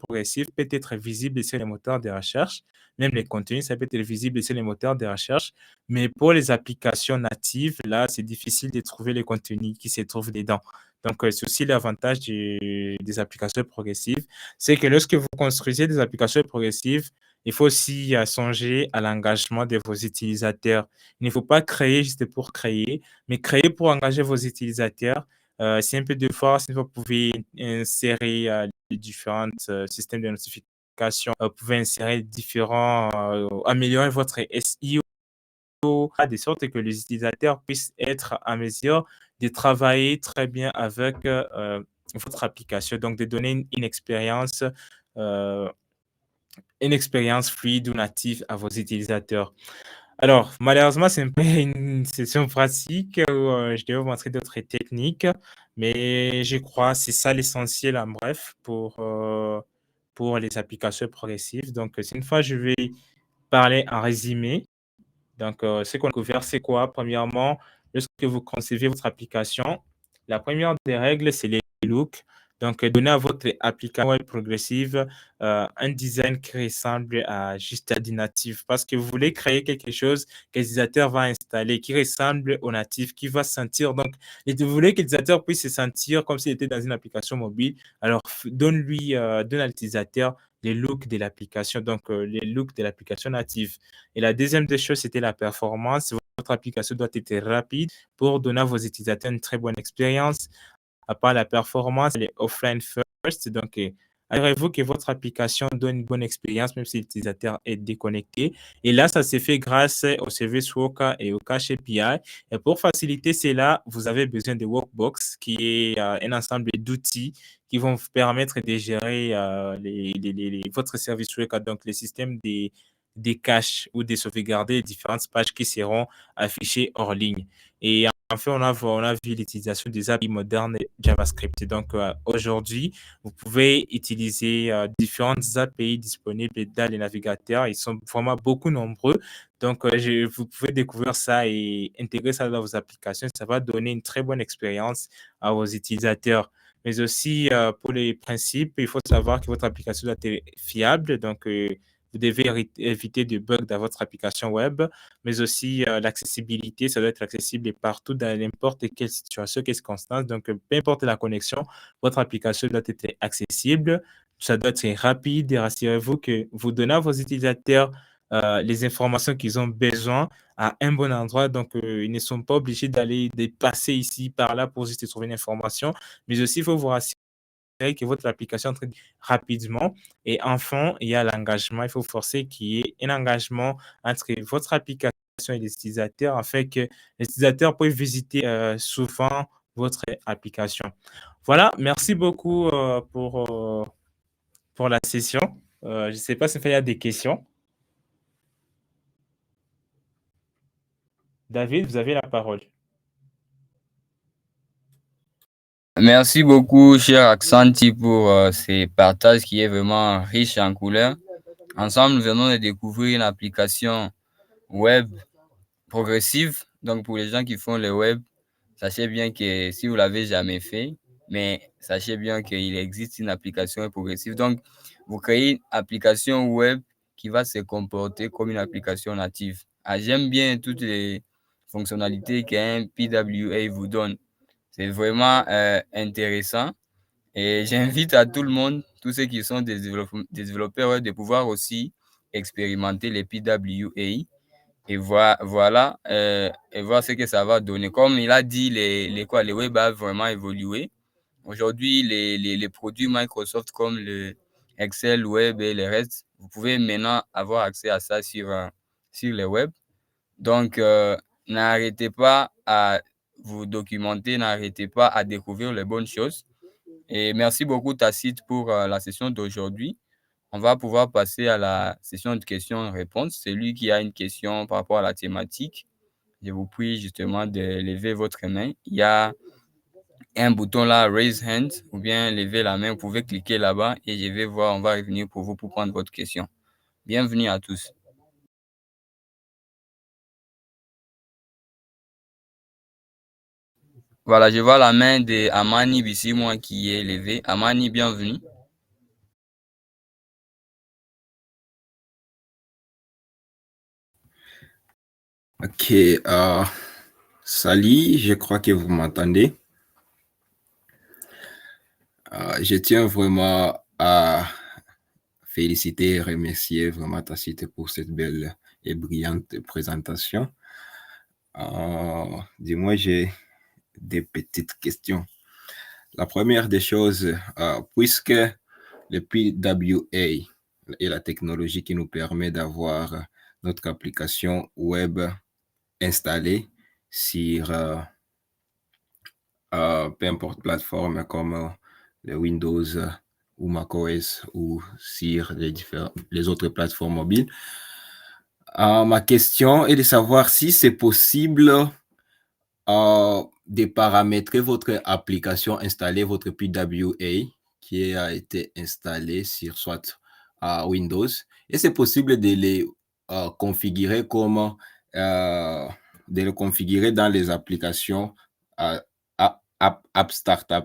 progressive peut être visible sur les moteurs de recherche, même les contenus, ça peut être visible sur les moteurs de recherche. Mais pour les applications natives, là, c'est difficile de trouver les contenus qui se trouvent dedans. Donc, c'est aussi l'avantage des applications progressives, c'est que lorsque vous construisez des applications progressives, il faut aussi songer à l'engagement de vos utilisateurs. Il ne faut pas créer juste pour créer, mais créer pour engager vos utilisateurs. C'est un peu de force, vous pouvez insérer les différents systèmes de notification, vous pouvez insérer différents, améliorer votre SEO de sorte que les utilisateurs puissent être à mesure de travailler très bien avec votre application, donc de donner euh, une expérience fluide ou native à vos utilisateurs. Alors, malheureusement, c'est un peu une session pratique où je vais vous montrer d'autres techniques, mais je crois que c'est ça l'essentiel en bref pour les applications progressives. Donc, une fois, je vais parler en résumé. Donc, ce qu'on a couvert, c'est quoi? Premièrement, lorsque vous concevez votre application, la première des règles, c'est les looks. Donc, donnez à votre application web progressive un design qui ressemble à juste à du natif parce que vous voulez créer quelque chose que l'utilisateur va installer, qui ressemble au natif, qui va sentir. Donc, et vous voulez que l'utilisateur puisse se sentir comme s'il était dans une application mobile. Alors, donne à l'utilisateur les looks de l'application, donc les looks de l'application native. Et la deuxième des choses, c'était la performance. Votre application doit être rapide pour donner à vos utilisateurs une très bonne expérience. À part la performance, elle est offline first. Donc, assurez-vous que votre application donne une bonne expérience, même si l'utilisateur est déconnecté. Et là, ça se fait grâce au Service Worker et au Cache API. Et pour faciliter cela, vous avez besoin de Workbox, qui est un ensemble d'outils qui vont vous permettre de gérer votre Service Worker, donc les systèmes des caches ou de sauvegarder les différentes pages qui seront affichées hors ligne. Et enfin, on a vu l'utilisation des API modernes JavaScript. Et donc, aujourd'hui, vous pouvez utiliser différentes API disponibles dans les navigateurs. Ils sont vraiment beaucoup nombreux. Donc, vous pouvez découvrir ça et intégrer ça dans vos applications. Ça va donner une très bonne expérience à vos utilisateurs. Mais aussi, pour les principes, il faut savoir que votre application doit être fiable. Donc, vous devez éviter des bugs dans votre application web, mais aussi l'accessibilité, ça doit être accessible partout dans n'importe quelle situation, quelle circonstance. Donc, peu importe la connexion, votre application doit être accessible, ça doit être rapide et rassurez-vous que vous donnez à vos utilisateurs les informations qu'ils ont besoin à un bon endroit. Donc, ils ne sont pas obligés d'aller de passer ici, par là pour juste trouver une information. Mais aussi, il faut vous rassurer que votre application traite rapidement. Et enfin, il y a l'engagement. Il faut forcer qu'il y ait un engagement entre votre application et les utilisateurs afin que les utilisateurs puissent visiter souvent votre application. Voilà, merci beaucoup pour la session. Je ne sais pas si il y a des questions. David, vous avez la parole. Merci beaucoup, cher Aksanti, pour ces partages qui est vraiment riche en couleurs. Ensemble, nous venons de découvrir une application web progressive. Donc, pour les gens qui font le web, sachez bien que si vous l'avez jamais fait, mais sachez bien qu'il existe une application progressive. Donc, vous créez une application web qui va se comporter comme une application native. Ah, j'aime bien toutes les fonctionnalités qu'un PWA vous donne. C'est vraiment intéressant. Et j'invite à tout le monde, tous ceux qui sont des développeurs, de pouvoir aussi expérimenter les PWA et et voir ce que ça va donner. Comme il a dit, les web a vraiment évolué. Aujourd'hui, les produits Microsoft comme le Excel Web et le reste, vous pouvez maintenant avoir accès à ça sur le web. Donc, n'arrêtez pas à vous documenter, n'arrêtez pas à découvrir les bonnes choses. Et merci beaucoup, Tacite, pour la session d'aujourd'hui. On va pouvoir passer à la session de questions-réponses. Celui qui a une question par rapport à la thématique, je vous prie justement de lever votre main. Il y a un bouton là, Raise Hand, ou bien lever la main. Vous pouvez cliquer là-bas et je vais voir, on va revenir pour vous pour prendre votre question. Bienvenue à tous. Voilà, je vois la main de Amani Bissimwa qui est levée. Amani, bienvenue. Ok, salut, je crois que vous m'entendez. Je tiens vraiment à féliciter et remercier vraiment Tacite pour cette belle et brillante présentation. Dis-moi, j'ai des petites questions. La première des choses, puisque le PWA est la technologie qui nous permet d'avoir notre application web installée sur peu importe plateforme comme le Windows ou macOS ou sur les autres plateformes mobiles. Ma question est de savoir si c'est possible de paramétrer votre application installée, votre PWA qui a été installé sur soit Windows. Et c'est possible de les configurer comme de le configurer dans les applications App Startup.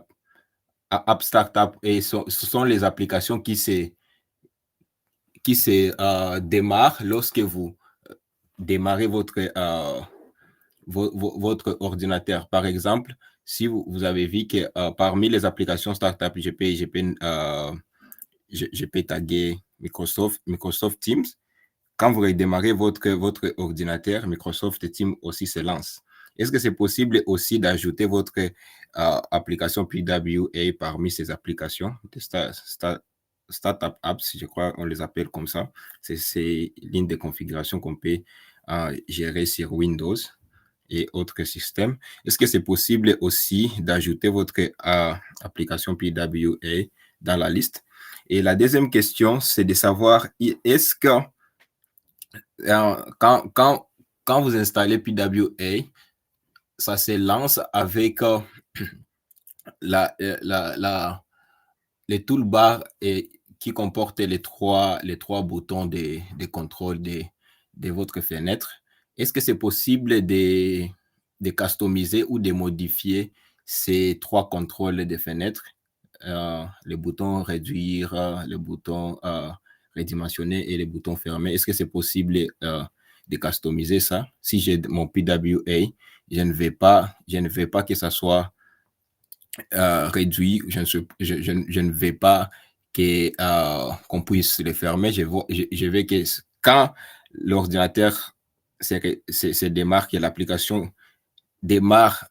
App Startup, et ce sont les applications qui se démarrent lorsque vous démarrez votre ordinateur. Par exemple, si vous avez vu que parmi les applications startup, je peux taguer Microsoft Teams. Quand vous redémarrez votre ordinateur, Microsoft Teams aussi se lance. Est-ce que c'est possible aussi d'ajouter votre application PWA parmi ces applications de Startup Apps, je crois on les appelle comme ça. C'est l'une des configurations qu'on peut gérer sur Windows et autres systèmes. Est-ce que c'est possible aussi d'ajouter votre application PWA dans la liste? Et la deuxième question, c'est de savoir, est-ce que quand vous installez PWA, ça se lance avec les toolbars qui comportent les trois boutons de contrôle de votre fenêtre. Est-ce que c'est possible de customiser ou de modifier ces trois contrôles de fenêtre, le bouton réduire, le bouton redimensionnés et les boutons fermés. Est-ce que c'est possible de customiser ça? Si j'ai mon PWA, je ne vais pas que ça soit réduit. Je ne vais pas qu'on puisse les fermer. Je vais que quand l'ordinateur se démarre, que l'application démarre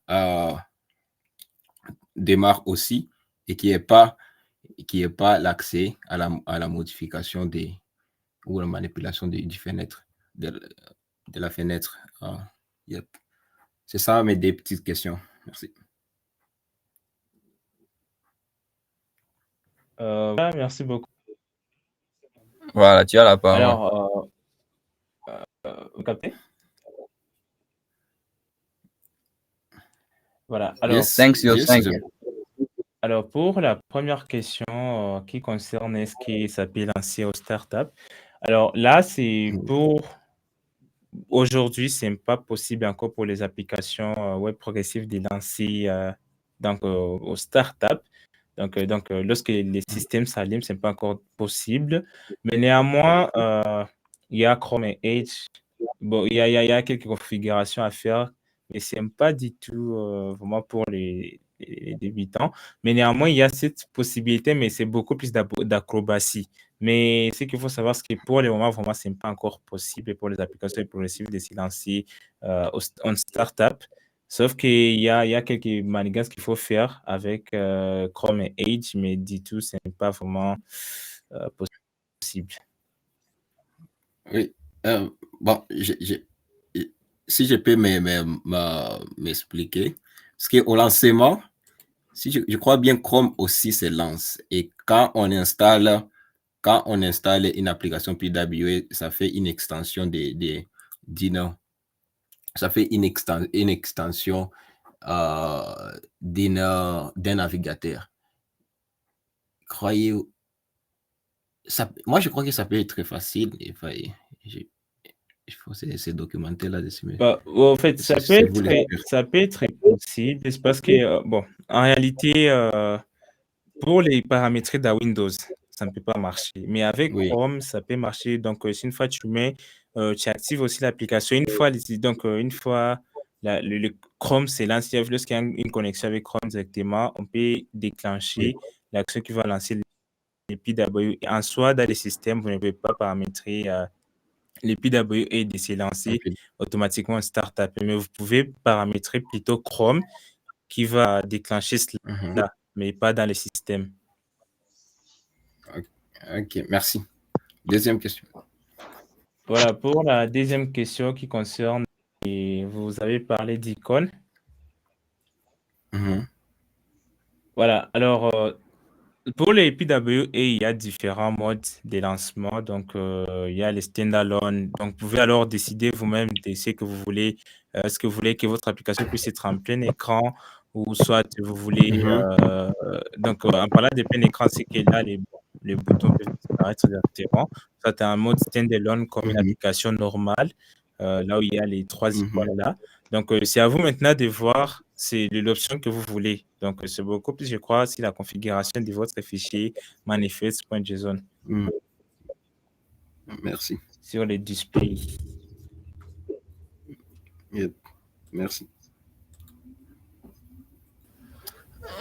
aussi et qu'il n'y ait pas l'accès à la modification ou la manipulation du fenêtre, de la fenêtre. Yep. C'est ça mes deux petites questions. Merci. Voilà, merci beaucoup. Voilà, tu as la parole. Alors, vous captez? Voilà. Alors, Yes, 5 sur 5. Alors, pour la première question qui concerne est-ce que ça peut lancer aux startups, alors là, c'est pour aujourd'hui, c'est pas possible encore pour les applications web progressives de lancer aux startups. Donc, lorsque les systèmes s'allument, c'est pas encore possible. Mais néanmoins, il y a Chrome et Edge. Bon, il y a quelques configurations à faire, mais c'est pas du tout vraiment pour les débutants. Mais néanmoins, il y a cette possibilité, mais c'est beaucoup plus d'acrobatie. Mais ce qu'il faut savoir, c'est que pour le moment, vraiment, c'est pas encore possible pour les applications progressives de se lancer en startup. Sauf qu'il y a quelques manigances qu'il faut faire avec Chrome et Edge, mais du tout, ce n'est pas vraiment possible. Oui. Bon, si je peux m'expliquer, parce qu'au lancement, si je crois bien, Chrome aussi se lance. Et quand on installe une application PWA, ça fait une extension ça fait une extension d'un navigateur. Moi, je crois que ça peut être très facile. Il faut se documenter là-dessus. En fait, ça peut être possible. C'est parce que, bon, en réalité, pour les paramétrer dans Windows, ça ne peut pas marcher. Mais avec Chrome, ça peut marcher. Donc, une fois tu actives aussi l'application. Une fois le Chrome s'est lancé, lorsqu'il y a une connexion avec Chrome directement, on peut déclencher l'action qui va lancer les PWA. En soi, dans les systèmes, vous ne pouvez pas paramétrer les PWA de se lancer automatiquement en startup. Mais vous pouvez paramétrer plutôt Chrome qui va déclencher cela, mais pas dans les systèmes. Ok, merci. Deuxième question. Voilà, pour la deuxième question qui concerne, vous avez parlé d'icônes. Voilà, alors pour les PWA, il y a différents modes de lancement. Donc, il y a les standalone. Donc, vous pouvez alors décider vous-même de ce que vous voulez. Est-ce que vous voulez que votre application puisse être en plein écran ou soit vous voulez. Donc, en parlant de plein écran, c'est que là, les boutons peuvent disparaître directement. Soit tu as un mode standalone comme une application normale, là où il y a les trois icônes là. Donc, c'est à vous maintenant de voir, c'est l'option que vous voulez. Donc, c'est beaucoup plus, je crois, si la configuration de votre fichier manifeste.json. Merci. Sur les displays. Yep. Merci.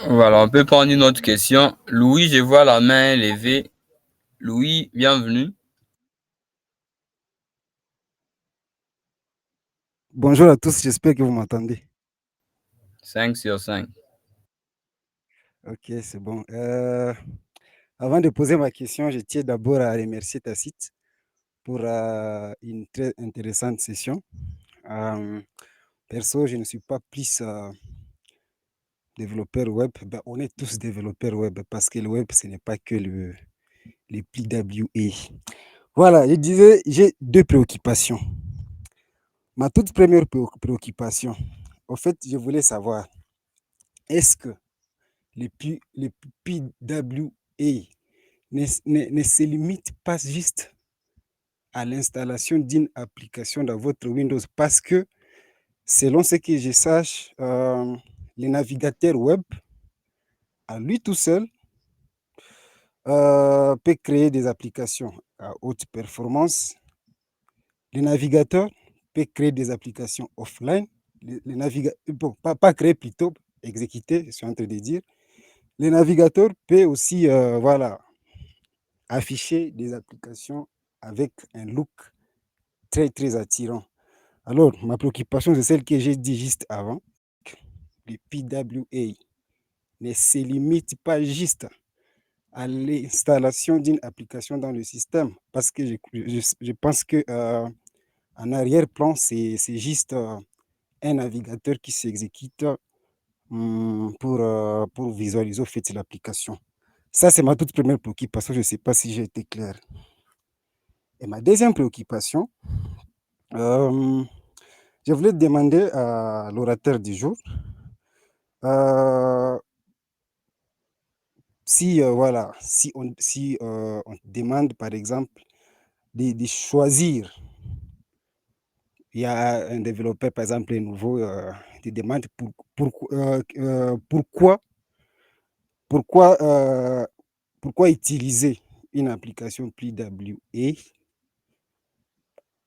Voilà, on peut prendre une autre question. Louis, je vois la main levée. Louis, bienvenue. Bonjour à tous, j'espère que vous m'entendez. 5 sur 5. Ok, c'est bon. Avant de poser ma question, je tiens d'abord à remercier Tacite pour une très intéressante session. Perso, je ne suis pas plus développeur web. Ben, on est tous développeurs web parce que le web, ce n'est pas que les PWA. Voilà, je disais, j'ai deux préoccupations. Ma toute première préoccupation, en fait, je voulais savoir, est-ce que les PWA ne se limite pas juste à l'installation d'une application dans votre Windows parce que, selon ce que je sache, le navigateur web, à lui tout seul, peut créer des applications à haute performance. Le navigateur peut créer des applications offline. Bon, pas créer plutôt, exécuter, je suis en train de dire. Le navigateur peut aussi voilà, afficher des applications avec un look très, très attirant. Alors, ma préoccupation, c'est celle que j'ai dit juste avant. Le PWA ne se limite pas juste à l'installation d'une application dans le système, parce que je pense que en arrière-plan, c'est juste un navigateur qui s'exécute pour visualiser au fait l'application. Ça, c'est ma toute première préoccupation. Je ne sais pas si j'ai été clair. Et ma deuxième préoccupation, je voulais demander à l'orateur du jour si, voilà, si on demande, par exemple, de choisir, il y a un développeur, par exemple, nouveau, qui demande pourquoi, pourquoi utiliser une application PWA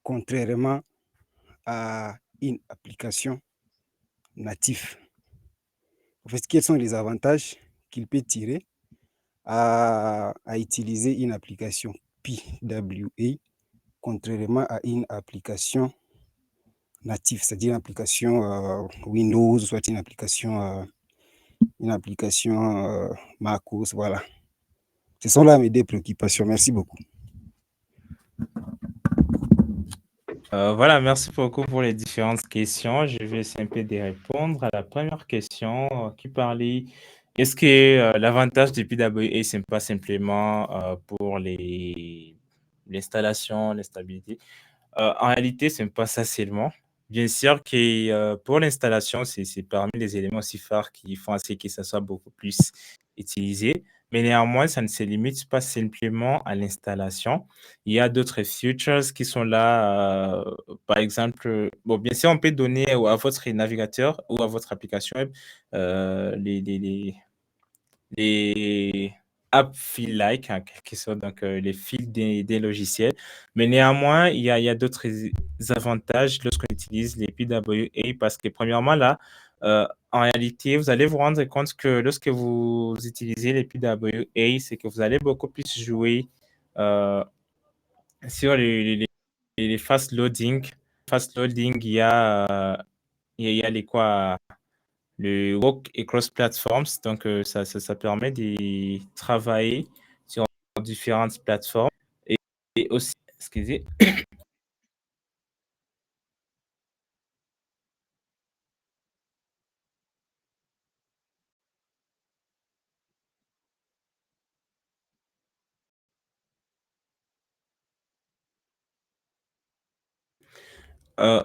contrairement à une application native. En fait, quels sont les avantages qu'il peut tirer à utiliser une application PWA contrairement à une application native, c'est-à-dire une application Windows, soit une application MacOS, voilà. Ce sont là mes deux préoccupations. Merci beaucoup. Voilà, merci beaucoup pour les différentes questions. Je vais essayer un peu de répondre à la première question qui parlait, est-ce que l'avantage du PWA, ce n'est pas simplement pour l'installation, la stabilité? En réalité, ce n'est pas ça seulement. Bien sûr que pour l'installation, c'est parmi les éléments aussi phares qui font à ce que ça soit beaucoup plus utilisé. Mais néanmoins, ça ne se limite pas simplement à l'installation. Il y a d'autres features qui sont là. Par exemple, bon, bien sûr, on peut donner à votre navigateur ou à votre application web les apps feel-like, en quelque sorte, donc les fils des logiciels. Mais néanmoins, il y a d'autres avantages lorsqu'on utilise les PWA parce que, premièrement, là, en réalité, vous allez vous rendre compte que lorsque vous utilisez les PWA, c'est que vous allez beaucoup plus jouer euh, sur les fast loading. Fast loading, il y a les quoi? Le work across platforms, donc ça permet de travailler sur différentes plateformes et aussi, excusez,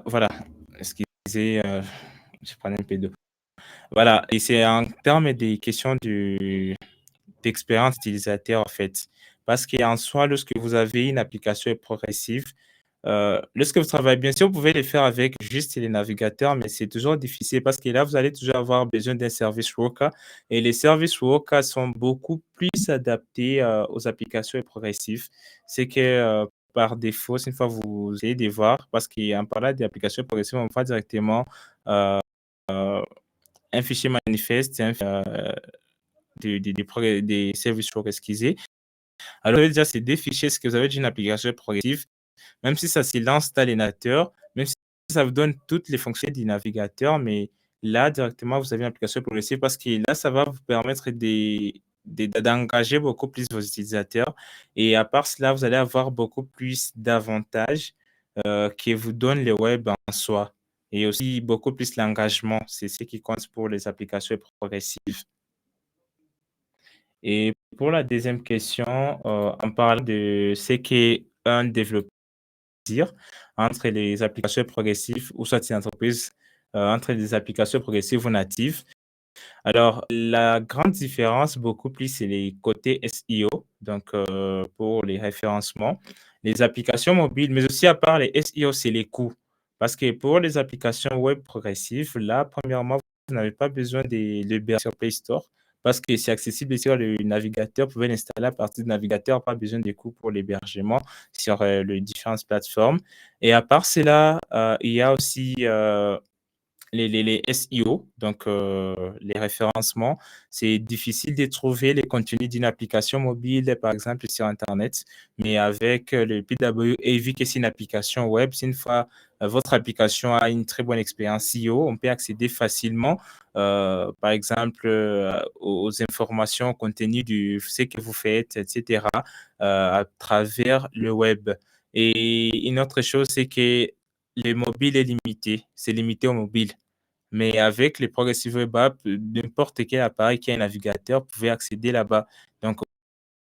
voilà, excusez, je prends un peu d'eau. Voilà, et c'est en termes des questions d'expérience utilisateur, en fait. Parce qu'en soi, lorsque vous avez une application progressive, lorsque vous travaillez, bien sûr, vous pouvez le faire avec juste les navigateurs, mais c'est toujours difficile parce que là, vous allez toujours avoir besoin d'un service worker et les services workers sont beaucoup plus adaptés aux applications progressives. C'est que par défaut, une fois vous allez devoir, parce qu'en parlant d'applications progressives, on va directement euh, un fichier manifeste, des services workers, excusez. Alors, déjà, c'est des fichiers, ce que vous avez d'une application progressive, même si ça se lance dans les navigateurs, même si ça vous donne toutes les fonctions du navigateur, mais là, directement, vous avez une application progressive parce que là, ça va vous permettre d'engager beaucoup plus vos utilisateurs. Et à part cela, vous allez avoir beaucoup plus d'avantages qui vous donnent le web en soi. Et aussi beaucoup plus l'engagement. C'est ce qui compte pour les applications progressives. Et pour la deuxième question, on parle de ce qu'un développeur dire entre les applications progressives ou soit une entreprise, entre les applications progressives ou natives. Alors, la grande différence, beaucoup plus, c'est les côtés SEO, donc pour les référencements, les applications mobiles, mais aussi à part les SEO, c'est les coûts. Parce que pour les applications web progressives, là, premièrement, vous n'avez pas besoin de l'héberger sur Play Store parce que c'est accessible sur le navigateur. Vous pouvez l'installer à partir du navigateur, pas besoin de coûts pour l'hébergement sur les différentes plateformes. Et à part cela, il y a aussi les SEO, donc les référencements. C'est difficile de trouver les contenus d'une application mobile, par exemple, sur Internet, mais avec le PWA, vu que c'est une application web, si une fois votre application a une très bonne expérience SEO, on peut accéder facilement, par exemple, aux informations, au contenu de ce que vous faites, etc., à travers le web. Et une autre chose, c'est que le mobile est limité, c'est limité au mobile. Mais avec les Progressive Web App, n'importe quel appareil qui a un navigateur, vous pouvez accéder là-bas. Donc,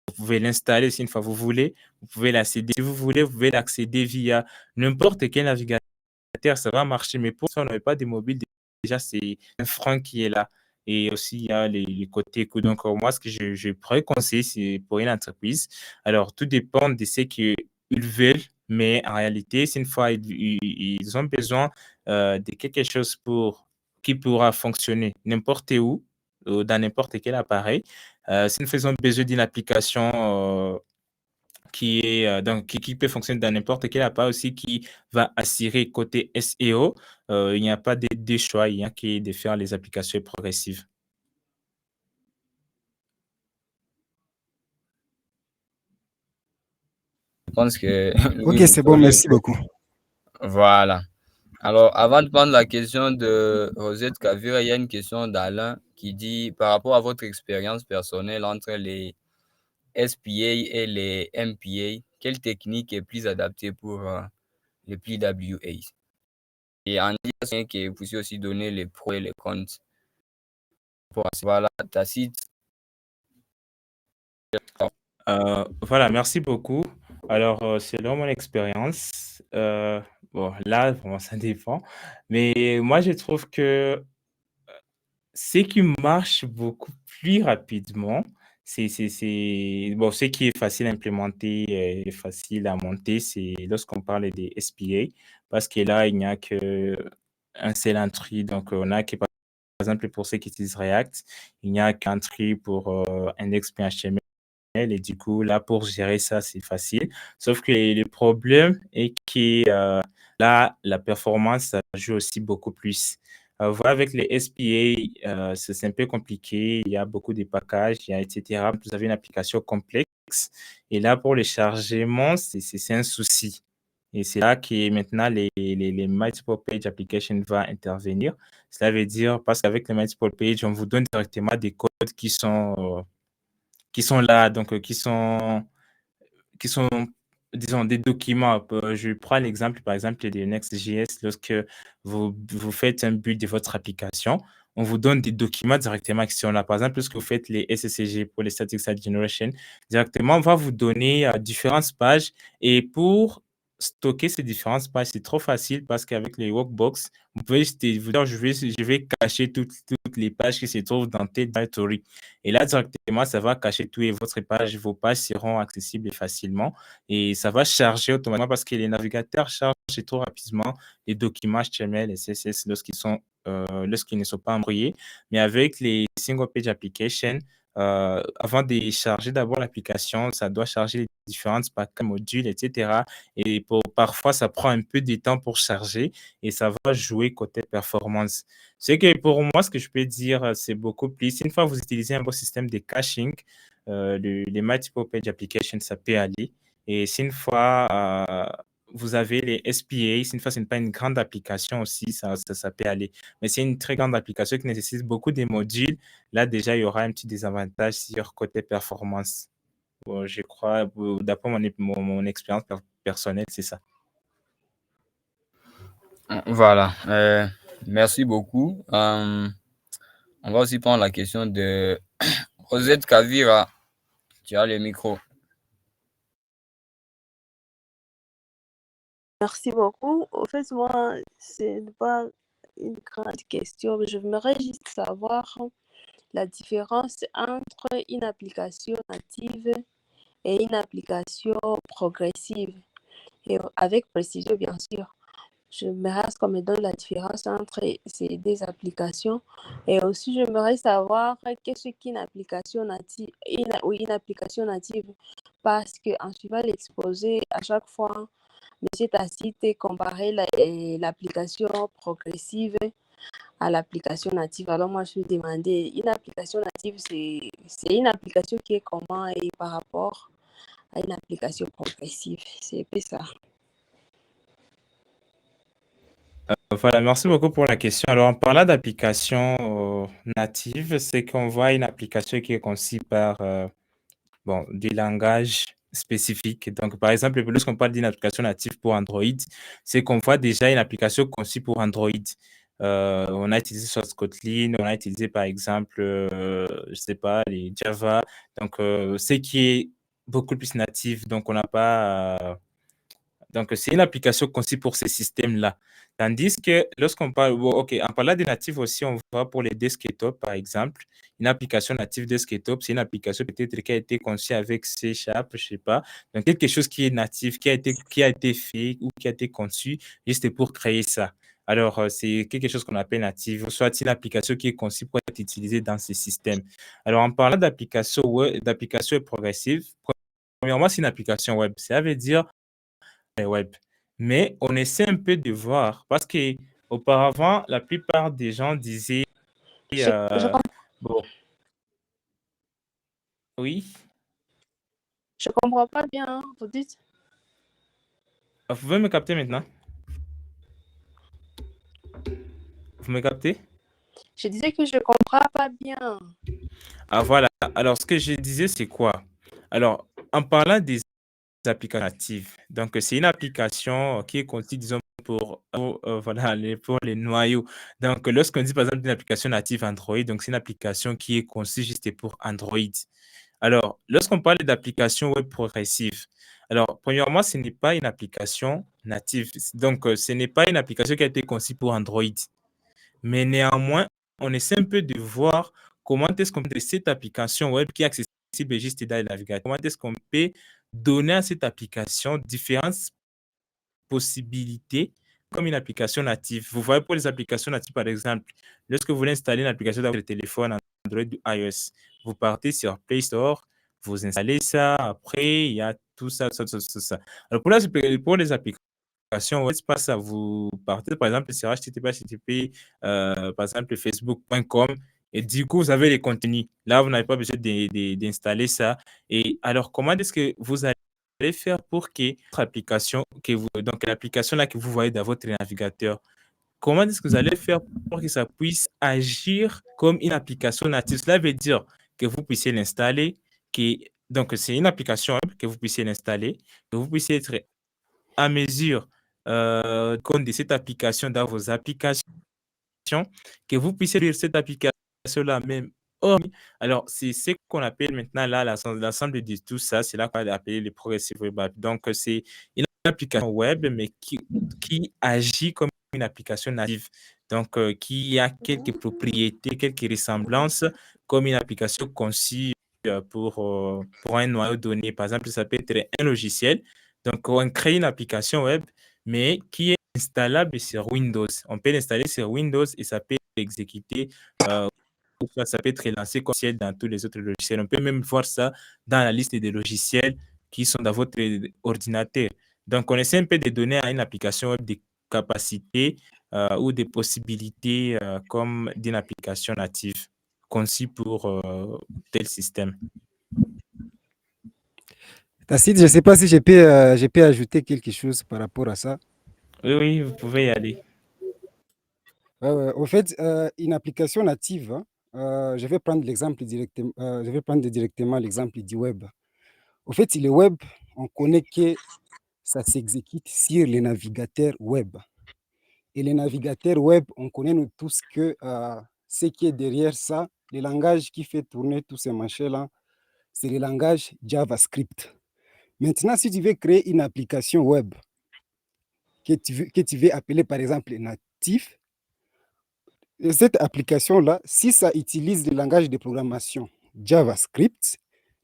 vous pouvez l'installer si une fois vous voulez, vous pouvez l'accéder. Si vous voulez, vous pouvez l'accéder via n'importe quel navigateur, ça va marcher. Mais pour ça, on n'avait pas de mobile. Déjà, c'est un frein qui est là. Et aussi, il y a les côtés coûts. Donc, moi, ce que je pourrais conseiller, c'est pour une entreprise. Alors, tout dépend de ce qu'ils veulent. Mais en réalité, c'est une fois ils ont besoin de quelque chose qui pourra fonctionner n'importe où, dans n'importe quel appareil. Si nous faisons besoin d'une application qui peut fonctionner dans n'importe quel appareil aussi, qui va assurer côté SEO, il n'y a pas de choix, il y a que de faire les applications progressives. Je pense que Ok, oui, vous c'est bon, pouvez. merci beaucoup. Voilà. Alors, avant de prendre la question de Rosette Kavira, il y a une question d'Alain qui dit, par rapport à votre expérience personnelle entre les SPA et les MPA, quelle technique est plus adaptée pour les PWA? Et en disant que vous pouvez aussi donner les pros et les contre. Voilà, Tacite. Voilà, merci beaucoup. Alors, selon mon expérience, bon, là, vraiment, ça dépend. Mais moi, je trouve que ce qui marche beaucoup plus rapidement, bon, ce qui est facile à implémenter et facile à monter, c'est lorsqu'on parle des SPA, parce que là, il n'y a qu'un seul entry. Donc, on a que, par exemple, pour ceux qui utilisent React, il n'y a qu'un entry pour index.html. Et du coup, là, pour gérer ça, c'est facile. Sauf que le problème est que là, la performance, ça joue aussi beaucoup plus. Voilà, avec les SPA, c'est un peu compliqué. Il y a beaucoup de packages, etc. Vous avez une application complexe. Et là, pour le chargement, c'est un souci. Et c'est là que maintenant les multiple page application va intervenir. Cela veut dire, parce qu'avec les multiple page, on vous donne directement des codes qui sont là, donc qui sont, disons, des documents. Je prends l'exemple, par exemple, de Next.js. Lorsque vous faites un build de votre application, on vous donne des documents directement qui sont là. Par exemple, lorsque vous faites les SSCG pour les Static Site Generation, directement, on va vous donner différentes pages. Et pour stocker ces différentes pages, c'est trop facile parce qu'avec les workbox, vous pouvez juste vous dire, je vais cacher toutes les pages qui se trouvent dans tes directory. Et là, directement, ça va cacher tout et votre page, vos pages seront accessibles facilement et ça va charger automatiquement parce que les navigateurs chargent trop rapidement les documents HTML et CSS lorsqu'ils ne sont pas embrouillés. Mais avec les single page applications, avant de charger d'abord l'application, ça doit charger les différentes packages, modules, etc. Et parfois, ça prend un peu de temps pour charger et ça va jouer côté performance. C'est que pour moi, ce que je peux dire, c'est beaucoup plus. Une fois que vous utilisez un bon système de caching, les multiple page applications, ça peut aller. Et si une fois vous avez les SPA, si une fois ce n'est pas une grande application aussi, ça peut aller. Mais c'est une très grande application qui nécessite beaucoup de modules. Là, déjà, il y aura un petit désavantage sur côté performance. Bon, je crois, d'après mon expérience personnelle, c'est ça. Voilà. Merci beaucoup. On va aussi prendre la question de Rosette Kavira. Tu as le micro. Merci beaucoup. Au fait, moi, ce n'est pas une grande question, mais je voudrais juste savoir la différence entre une application native et une application progressive, et avec précision, bien sûr. J'aimerais qu'on me donne la différence entre ces deux applications. Et aussi, j'aimerais savoir qu'est-ce qu'une application native, une application native. Parce qu'en suivant l'exposé, à chaque fois, M. Tacite comparait l'application progressive à l'application native. Alors moi, je me demandais, une application native, c'est une application qui est comment et par rapport à une application progressive. C'est un peu ça. Voilà, merci beaucoup pour la question. Alors, en parlant d'application native, c'est qu'on voit une application qui est conçue par des langages spécifiques. Donc, par exemple, lorsqu'on parle d'une application native pour Android, c'est qu'on voit déjà une application conçue pour Android. On a utilisé Source Kotlin, on a utilisé par exemple, je sais pas, les Java. Donc, ce qui est beaucoup plus natif. Donc, on n'a pas. Donc, c'est une application conçue pour ces systèmes-là. Tandis que lorsqu'on parle, OK, en parlant des natifs aussi, on voit pour les desktop, par exemple, une application native desktop, c'est une application peut-être qui a été conçue avec C#, je sais pas. Donc, quelque chose qui est natif, qui a été fait ou qui a été conçu juste pour créer ça. Alors, c'est quelque chose qu'on appelle native, soit une application qui est conçue pour être utilisée dans ces systèmes. Alors, en parlant d'application progressive, premièrement, c'est une application web. Ça veut dire web. Mais on essaie un peu de voir, parce que auparavant, la plupart des gens disaient, Je, je, com- bon, oui, je comprends pas bien, hein, vous dites. vous pouvez me capter maintenant? Vous me captez? Je disais que je comprends pas bien. Ah voilà. Alors, ce que je disais, c'est quoi? Alors, en parlant des applications natives, donc c'est une application qui est conçue, disons, voilà, pour les noyaux. Donc, lorsqu'on dit par exemple une application native Android, donc c'est une application qui est conçue juste pour Android. Alors, lorsqu'on parle d'application web progressive, alors, premièrement, ce n'est pas une application native. Donc, ce n'est pas une application qui a été conçue pour Android. Mais néanmoins, on essaie un peu de voir comment est-ce qu'on peut, cette application web qui est accessible juste dans le navigateur, comment est-ce qu'on peut donner à cette application différentes possibilités comme une application native. Vous voyez, pour les applications natives, par exemple, lorsque vous voulez installer une application dans votre téléphone Android ou iOS, vous partez sur Play Store, vous installez ça, après, il y a tout ça, ça. Alors, pour les applications, ouais, c'est pas ça. Vous partez, par exemple, sur http, par exemple, facebook.com, et du coup, vous avez les contenus. Là, vous n'avez pas besoin d'installer ça. Et alors, comment est-ce que vous allez faire pour que votre application, donc l'application là que vous voyez dans votre navigateur, comment est-ce que vous allez faire pour que ça puisse agir comme une application native? Cela veut dire que vous puissiez l'installer, donc c'est une application web que vous puissiez l'installer, que vous puissiez être à mesure de cette application dans vos applications, que vous puissiez lire cette application-là même. Alors, c'est ce qu'on appelle maintenant là l'ensemble de tout ça, c'est là qu'on va appeler les progressive web apps. Donc, c'est une application web, mais qui agit comme une application native. Donc, qui a quelques propriétés, quelques ressemblances comme une application conçue pour un noyau donné. Par exemple, ça peut être un logiciel. Donc, on crée une application web, mais qui est installable sur Windows. On peut l'installer sur Windows et ça peut exécuter ou ça peut être lancé comme logiciel dans tous les autres logiciels. On peut même voir ça dans la liste des logiciels qui sont dans votre ordinateur. Donc, on essaie un peu de donner à une application web des capacités ou des possibilités comme d'une application native conçue pour tel système. Tacite, je ne sais pas si je peux ajouter quelque chose par rapport à ça. Oui, vous pouvez y aller. Au fait, une application native, je vais prendre directement l'exemple du web. Au fait, le web, on connaît que ça s'exécute sur les navigateurs web. Et les navigateurs web, on connaît nous tous que ce qui est derrière ça, le langage qui fait tourner tous ces machins-là, c'est le langage JavaScript. Maintenant, si tu veux créer une application web que tu veux appeler par exemple natif, cette application-là, si ça utilise le langage de programmation JavaScript,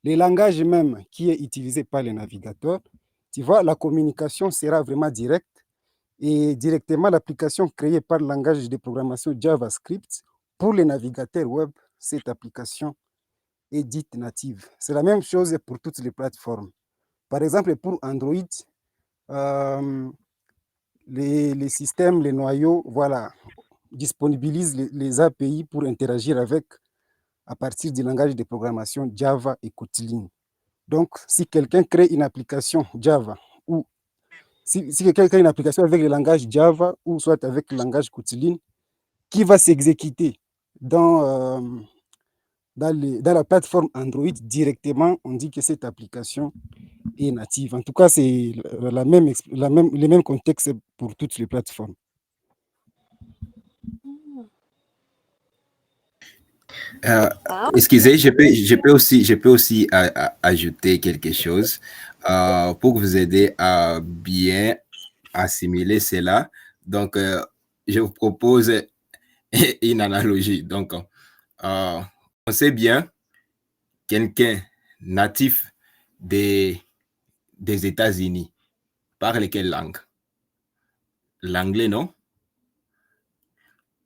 le langage même qui est utilisé par les navigateurs, tu vois, la communication sera vraiment directe et directement l'application créée par le langage de programmation JavaScript pour les navigateurs web. Cette application est dite native. C'est la même chose pour toutes les plateformes. Par exemple, pour Android, les systèmes, les noyaux, voilà, disponibilisent les API pour interagir avec à partir du langage de programmation Java et Kotlin. Donc, si quelqu'un crée une application Java ou si quelqu'un crée une application avec le langage Java ou soit avec le langage Kotlin, qui va s'exécuter dans, dans la plateforme Android directement, on dit que cette application est native. En tout cas, c'est les mêmes contextes pour toutes les plateformes. Excusez, je peux aussi ajouter quelque chose pour vous aider à bien assimiler cela. Donc, je vous propose une analogie. Donc, on sait bien quelqu'un natif des États-Unis parle quelle langue? L'anglais, non?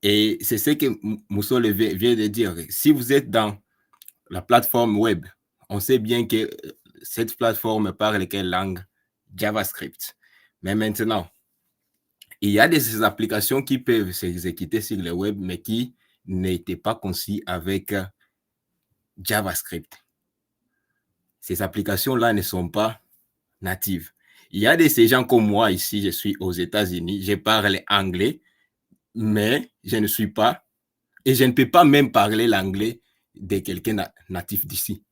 Et c'est ce que Moussole vient de dire. Si vous êtes dans la plateforme web, on sait bien que cette plateforme parle quelle langue? JavaScript. Mais maintenant, il y a des applications qui peuvent s'exécuter sur le web, mais qui n'étaient pas conçues avec JavaScript. Ces applications-là ne sont pas natives. Il y a ces gens comme moi ici, je suis aux États-Unis, je parle anglais, mais je ne suis pas, et je ne peux pas même parler l'anglais de quelqu'un natif d'ici.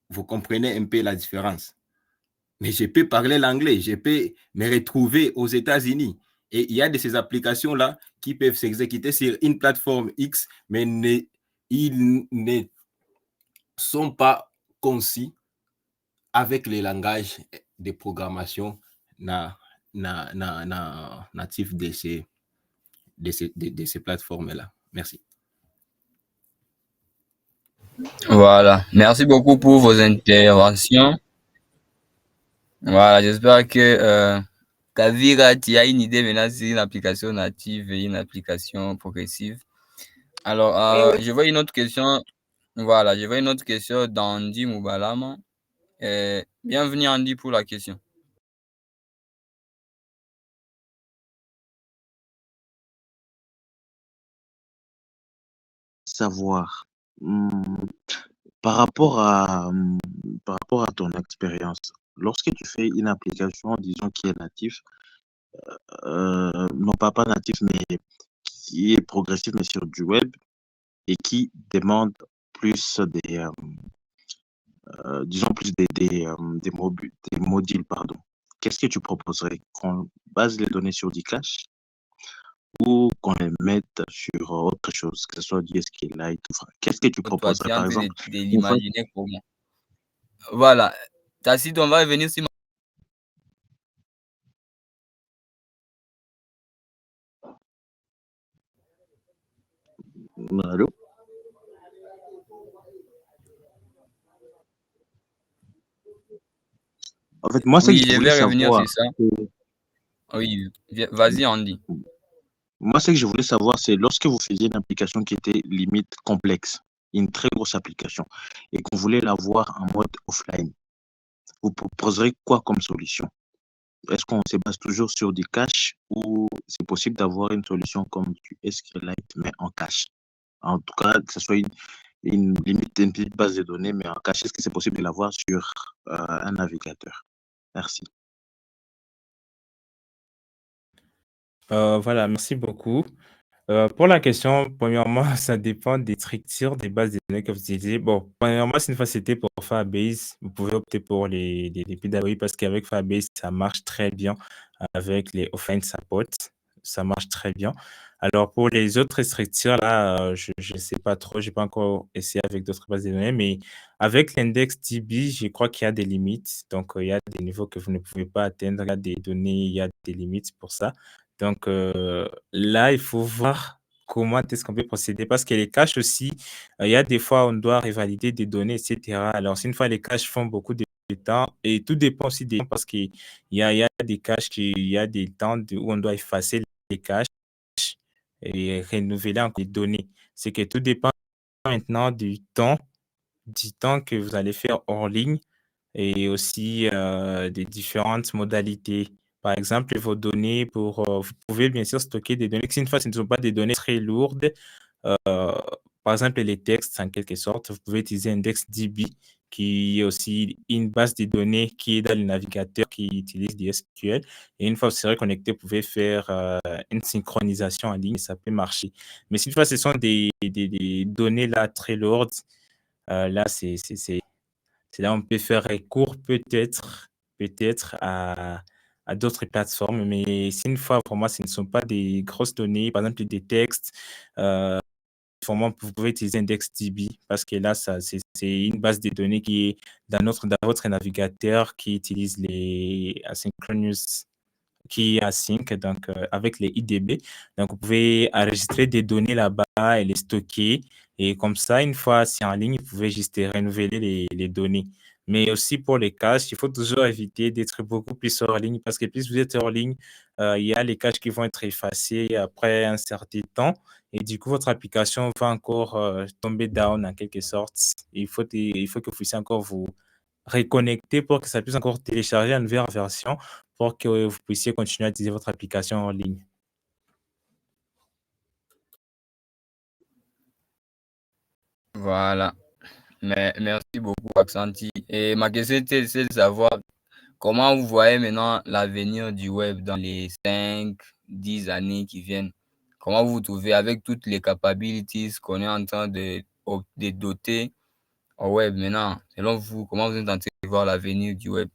Vous comprenez un peu la différence? Mais je peux parler l'anglais, je peux me retrouver aux États-Unis. Et il y a de ces applications-là qui peuvent s'exécuter sur une plateforme X, mais ils ne sont pas conçus avec les langages de programmation natifs de ces plateformes-là. Merci. Voilà. Merci beaucoup pour vos interventions. Voilà, j'espère que Kavira, tu as une idée maintenant sur une application native et une application progressive. Alors, je vois une autre question. Voilà, je vois une autre question d'Andy Moubalama. Bienvenue Andy pour la question. Savoir, par rapport à ton expérience, lorsque tu fais une application, disons, qui est native, non pas natif, mais qui est progressif, mais sur du web, et qui demande plus disons, plus des modules, pardon. Qu'est-ce que tu proposerais? Qu'on base les données sur du cache ou qu'on les mette sur autre chose, que ce soit du SQLite, enfin, qu'est-ce que tu proposerais, par exemple? De l'imaginer comment. Voilà. Tacite, on va revenir sur Allô? En fait, moi, oui, je vais revenir sur ça. Oui, vas-y, Andy. Moi, ce que je voulais savoir, c'est lorsque vous faisiez une application qui était limite complexe, une très grosse application, et qu'on voulait la voir en mode offline, vous proposerez quoi comme solution? Est-ce qu'on se base toujours sur du cache ou c'est possible d'avoir une solution comme du SQLite, mais en cache? En tout cas, que ce soit une limite, une petite base de données, mais en cache, est-ce que c'est possible de l'avoir sur un navigateur? Merci. Voilà, merci beaucoup. Pour la question, premièrement, ça dépend des structures, des bases de données que vous utilisez. Bon, premièrement, si une fois c'était pour Firebase, vous pouvez opter pour les PWA parce qu'avec Firebase, ça marche très bien avec les offline support. Ça marche très bien. Alors, pour les autres structures, là, je ne sais pas trop, je n'ai pas encore essayé avec d'autres bases de données, mais avec l'index DB, je crois qu'il y a des limites. Donc, il y a des niveaux que vous ne pouvez pas atteindre, il y a des données, il y a des limites pour ça. Donc, là, il faut voir comment est-ce qu'on peut procéder parce que les caches aussi, il y a des fois, on doit revalider des données, etc. Alors, si une fois les caches font beaucoup de temps et tout dépend aussi des temps parce qu'il y a des caches il y a des temps où on doit effacer les caches et renouveler encore les données. C'est que tout dépend maintenant du temps que vous allez faire hors ligne et aussi des différentes modalités. Par exemple, vos données vous pouvez bien sûr stocker des données. Si une fois, ce ne sont pas des données très lourdes, euh, par exemple, les textes, en quelque sorte, vous pouvez utiliser IndexedDB, qui est aussi une base de données qui est dans le navigateur qui utilise du SQL. Et une fois que vous serez connecté, vous pouvez faire une synchronisation en ligne, ça peut marcher. Mais si une fois, ce sont des données là très lourdes, là, c'est là où on peut faire recours peut-être à d'autres plateformes. Mais si une fois, pour moi, ce ne sont pas des grosses données, par exemple des textes, euh, format, vous pouvez utiliser IndexedDB parce que là, c'est une base de données qui est dans votre navigateur qui utilise les asynchronous qui est async, donc avec les IDB. Donc, vous pouvez enregistrer des données là-bas et les stocker. Et comme ça, une fois c'est en ligne, vous pouvez juste renouveler les données. Mais aussi pour les caches, il faut toujours éviter d'être beaucoup plus hors ligne parce que plus vous êtes hors ligne, il y a les caches qui vont être effacées après un certain temps. Et du coup, votre application va encore tomber down en quelque sorte. Il faut que vous puissiez encore vous reconnecter pour que ça puisse encore télécharger une nouvelle version pour que vous puissiez continuer à utiliser votre application en ligne. Voilà. Mais merci beaucoup, Aksanti. Et ma question était c'est de savoir comment vous voyez maintenant l'avenir du web dans les 5, 10 années qui viennent. Comment vous vous trouvez avec toutes les capabilities qu'on est en train de doter au web maintenant? Selon vous, comment vous êtes en train de voir l'avenir du web?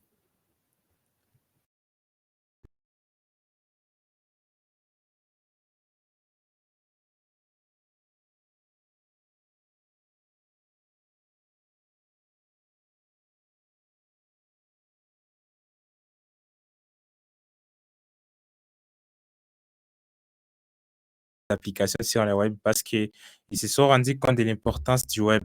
Applications sur le web parce qu'ils se sont rendus compte de l'importance du web.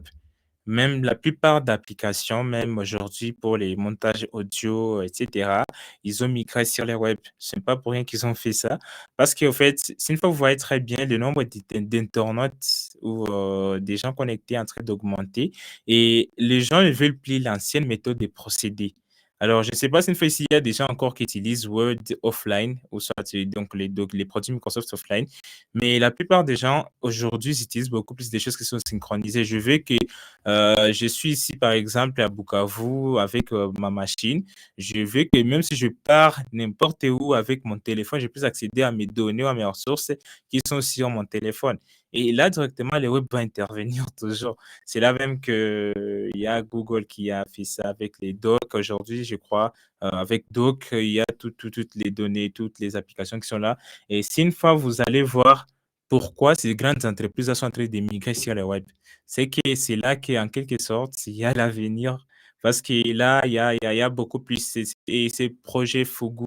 Même la plupart d'applications, même aujourd'hui pour les montages audio, etc., ils ont migré sur le web. Ce n'est pas pour rien qu'ils ont fait ça. Parce qu'au fait, si une fois vous voyez très bien le nombre d'internautes ou des gens connectés en train d'augmenter, et les gens ne veulent plus l'ancienne méthode de procéder. Alors, je ne sais pas si une fois s'il y a des gens encore qui utilisent Word offline, ou soit donc les produits Microsoft offline, mais la plupart des gens aujourd'hui ils utilisent beaucoup plus des choses qui sont synchronisées. Je veux que je suis ici, par exemple, à Bukavu avec ma machine. Je veux que même si je pars n'importe où avec mon téléphone, je puisse accéder à mes données ou à mes ressources qui sont sur mon téléphone. Et là, directement, le web va intervenir toujours. C'est là même qu'il y a Google qui a fait ça avec les docs. Aujourd'hui, je crois, avec Doc, il y a toutes les données, toutes les applications qui sont là. Et si une fois vous allez voir pourquoi ces grandes entreprises sont en train de migrer sur le web, c'est que c'est là qu'en quelque sorte, il y a l'avenir. Parce que là, il y a beaucoup plus. Et ces projets Fugu,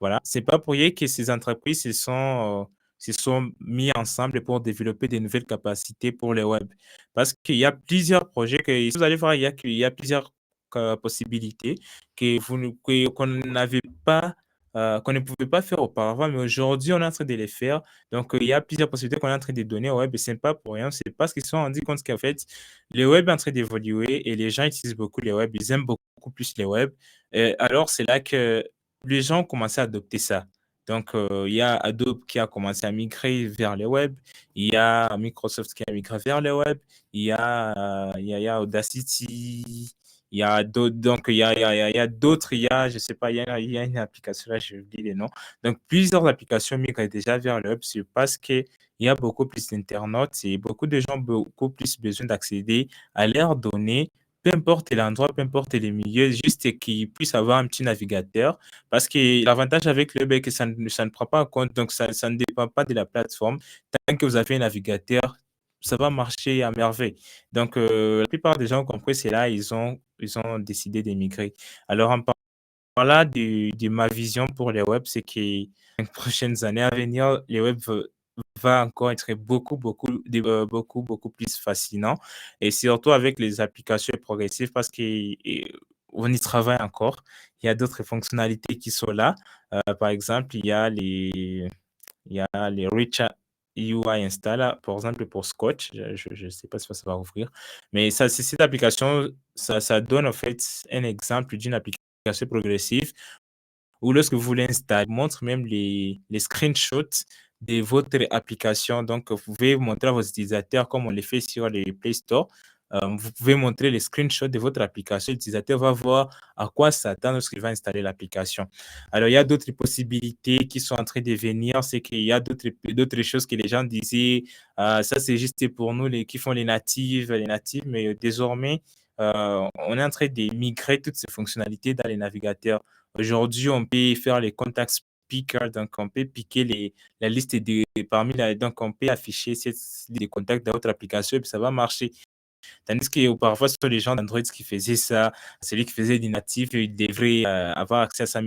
voilà, c'est pas pour rien que ces entreprises se sont mis ensemble pour développer de nouvelles capacités pour le web. Parce qu'il y a plusieurs projets que, si vous allez voir, il y a plusieurs possibilités qu'on n'avait pas, qu'on ne pouvait pas faire auparavant, mais aujourd'hui, on est en train de les faire. Donc, il y a plusieurs possibilités qu'on est en train de donner au web et ce n'est pas pour rien. C'est parce qu'ils se sont rendus compte qu'en fait, le web est en train d'évoluer et les gens utilisent beaucoup le web. Ils aiment beaucoup plus le web. Et alors, c'est là que les gens ont commencé à adopter ça. Donc, il y a Adobe qui a commencé à migrer vers le web. Il y a Microsoft qui a migré vers le web. Il y a Audacity. Il y a d'autres, donc il y a d'autres, je sais pas, il y a une application là, j'ai oublié les noms. Donc, plusieurs applications migrent déjà vers le web, c'est parce qu'il y a beaucoup plus d'internautes et beaucoup de gens ont beaucoup plus besoin d'accéder à leurs données, peu importe l'endroit, peu importe les milieux, juste qu'ils puissent avoir un petit navigateur. Parce que l'avantage avec le web est que ça ne prend pas en compte, donc ça ne dépend pas de la plateforme. Tant que vous avez un navigateur, ça va marcher à merveille. Donc, la plupart des gens ont compris, c'est là, ils ont décidé d'émigrer. Alors, en parlant de ma vision pour les web, c'est que les prochaines années à venir, les web va encore être beaucoup, beaucoup, beaucoup, beaucoup plus fascinant. Et surtout avec les applications progressives, parce que on y travaille encore. Il y a d'autres fonctionnalités qui sont là. Par exemple, il y a les Rich UI Installer, par exemple, pour Scotch. Je ne sais pas si ça va ouvrir. Mais ça, cette application, ça donne en fait un exemple d'une application progressive ou lorsque vous voulez installer, montre même les screenshots de votre application. Donc, vous pouvez montrer à vos utilisateurs comme on le fait sur les Play Store. Vous pouvez montrer les screenshots de votre application. L'utilisateur va voir à quoi s'attendre lorsqu'il va installer l'application. Alors, il y a d'autres possibilités qui sont en train de venir. C'est qu'il y a d'autres choses que les gens disaient. Ça, c'est juste pour nous qui font les natives. Mais désormais, on est en train de migrer toutes ces fonctionnalités dans les navigateurs. Aujourd'hui, on peut faire les contact picker, donc on peut piquer la liste donc on peut afficher cette liste de contacts dans votre application et puis ça va marcher. Tandis que parfois, ce sont les gens d'Android qui faisaient ça, celui qui faisait du natif, il devrait avoir accès à ça.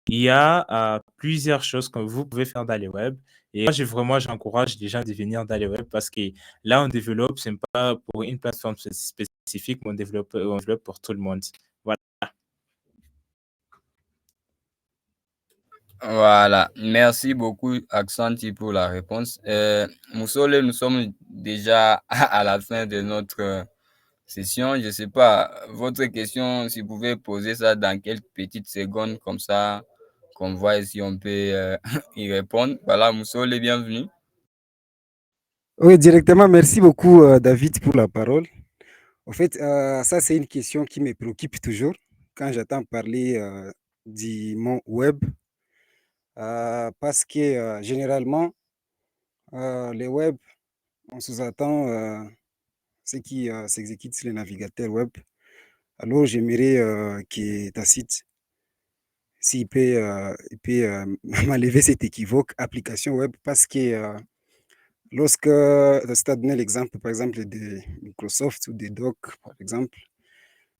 Il y a plusieurs choses que vous pouvez faire dans les web. Et moi, j'encourage les gens à venir dans les web parce que là, on développe, ce n'est pas pour une plateforme spécifique, mais on développe pour tout le monde. Voilà. Voilà, merci beaucoup Aksanti pour la réponse. Moussole, nous sommes déjà à la fin de notre session. Je ne sais pas, votre question, si vous pouvez poser ça dans quelques petites secondes, comme ça, qu'on voit si on peut y répondre. Voilà, Moussole, bienvenue. Oui, directement, merci beaucoup David pour la parole. En fait, ça c'est une question qui me préoccupe toujours quand j'entends parler du monde web, parce que généralement, les web, on sous-attend ce qui s'exécute sur les navigateurs web. Alors, j'aimerais que ta site, s'il peut, m'enlever cet équivoque, application web, parce que lorsque, tu as donné l'exemple, par exemple, de Microsoft ou des docs, par exemple,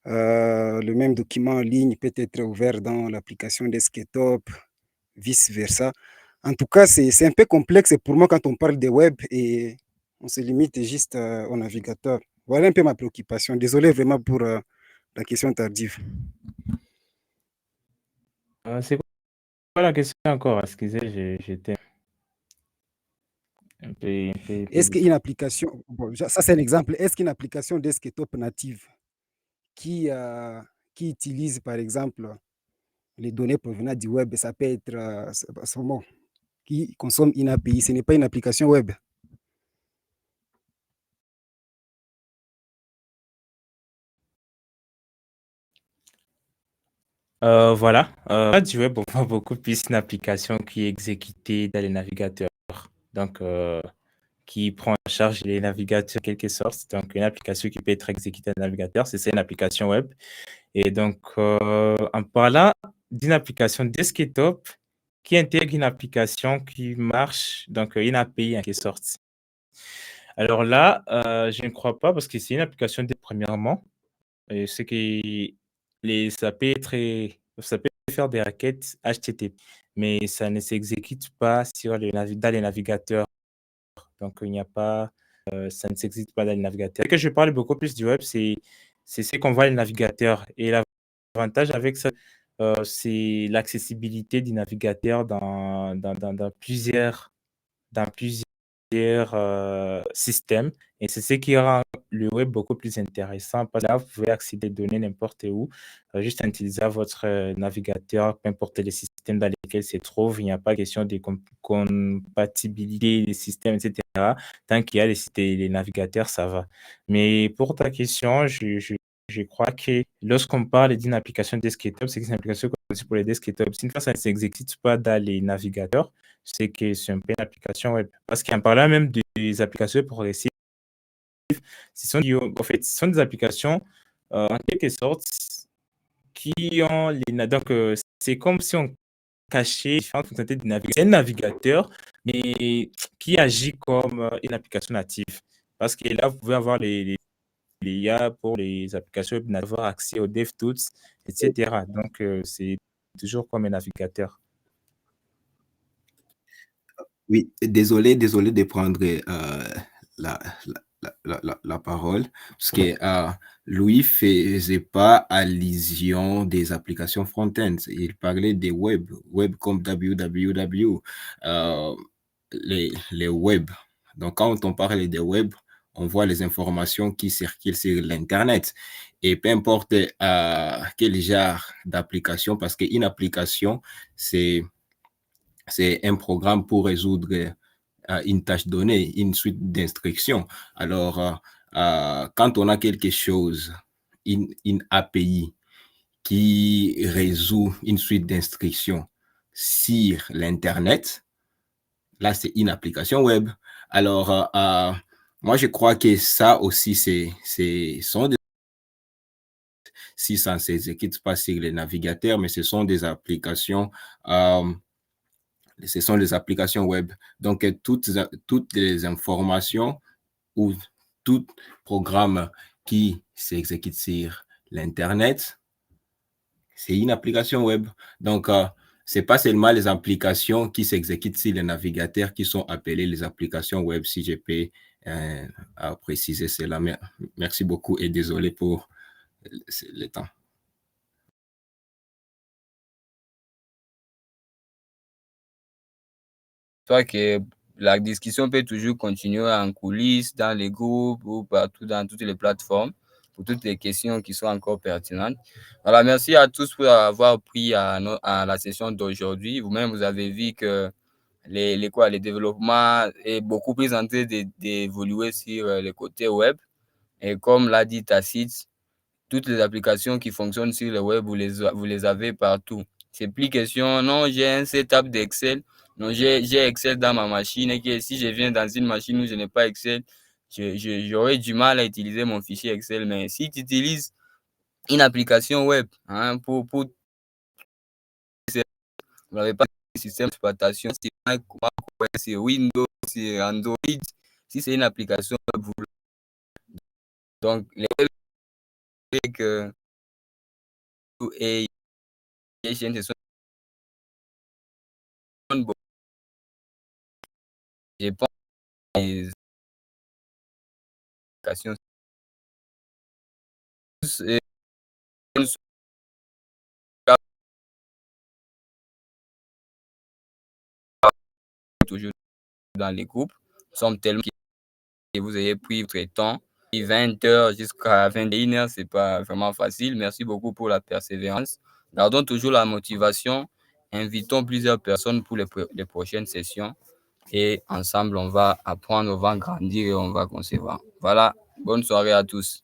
le même document en ligne peut être ouvert dans l'application desktop, vice-versa. En tout cas, c'est un peu complexe pour moi quand on parle de web et on se limite juste au navigateur. Voilà un peu ma préoccupation. Désolé vraiment pour la question tardive. C'est quoi la question encore? Excusez, j'étais un peu Est-ce qu'une application, bon, ça c'est un exemple, est-ce qu'une application desktop native qui, qui utilise par exemple les données provenant du web, ça peut être qui consomme une API, ce n'est pas une application web. Voilà. Du web, on voit beaucoup plus une application qui est exécutée dans les navigateurs. Donc, qui prend en charge les navigateurs en quelque sorte. Donc, une application qui peut être exécutée dans le navigateur, c'est une application web. Et donc, en parlant d'une application desktop qui intègre une application qui marche, donc une API en quelque sorte. Alors là, je ne crois pas parce que c'est une application premièrement. Et c'est que ça peut faire des requêtes HTTP, mais ça ne s'exécute pas dans les navigateurs. Donc, il n'y a pas, ça ne s'exécute pas dans les navigateurs. Et que je parle beaucoup plus du web, c'est ce qu'on voit dans les navigateurs. Et l'avantage avec ça, c'est l'accessibilité du navigateur dans plusieurs systèmes. Et c'est ce qui rend le web beaucoup plus intéressant parce que là, vous pouvez accéder aux données n'importe où, juste en utilisant votre navigateur, peu importe les systèmes dans lesquels se trouve. Il n'y a pas question de compatibilité des systèmes, etc. Tant qu'il y a les navigateurs, ça va. Mais pour ta question, je crois que lorsqu'on parle d'une application desktop, c'est une application conçue pour les desktops. Si une fois ça ne s'exécute pas dans les navigateurs, c'est que c'est un peu une application web. Parce qu'en parlant même des applications progressives, en fait, ce sont des applications en quelque sorte qui ont donc c'est comme si on cachait différentes fonctionnalités du navigateur. C'est un navigateur, mais qui agit comme une application native. Parce que là, vous pouvez avoir les IA pour les applications web, avoir accès aux DevTools, etc. Donc, c'est toujours comme un navigateur. Oui, désolé de prendre la parole, parce que Louis faisait pas allusion des applications front-end. Il parlait des web comme www, les web. Donc, quand on parle des web, on voit les informations qui circulent sur l'Internet. Et peu importe quel genre d'application, parce qu'une application, c'est un programme pour résoudre une tâche donnée, une suite d'instructions. Alors, quand on a quelque chose, une API qui résout une suite d'instructions sur l'Internet, là, c'est une application web. Alors, moi, je crois que ça aussi, sont des si ça ne s'exécute pas sur les navigateurs, mais ce sont des applications web. Donc, toutes les informations ou tout programme qui s'exécute sur l'Internet, c'est une application web. Donc, ce n'est pas seulement les applications qui s'exécutent sur les navigateurs qui sont appelées les applications web, si je peux préciser cela. Merci beaucoup et désolé pour le temps. Soit que la discussion peut toujours continuer en coulisses, dans les groupes ou partout dans toutes les plateformes pour toutes les questions qui sont encore pertinentes. Voilà, merci à tous pour avoir pris à la session d'aujourd'hui. Vous-même, vous avez vu que les développements est beaucoup plus en train d'évoluer sur le côté web. Et comme l'a dit Tacite, toutes les applications qui fonctionnent sur le web, vous les avez partout. C'est plus question, non, j'ai un setup d'Excel, non, j'ai Excel dans ma machine et que si je viens dans une machine où je n'ai pas Excel, j'aurais du mal à utiliser mon fichier Excel. Mais si tu utilises une application web, vous n'avez pas de système d'exploitation, c'est macOS, c'est Windows, c'est Android, si c'est une application web, donc les que et ce sont bon. Je pense que les applications toujours dans les groupes sont tellement que vous ayez pris votre temps. 20h jusqu'à 21h, c'est pas vraiment facile. Merci beaucoup pour la persévérance. Gardons toujours la motivation. Invitons plusieurs personnes pour les prochaines sessions. Et ensemble, on va apprendre, on va grandir et on va concevoir. Voilà. Bonne soirée à tous.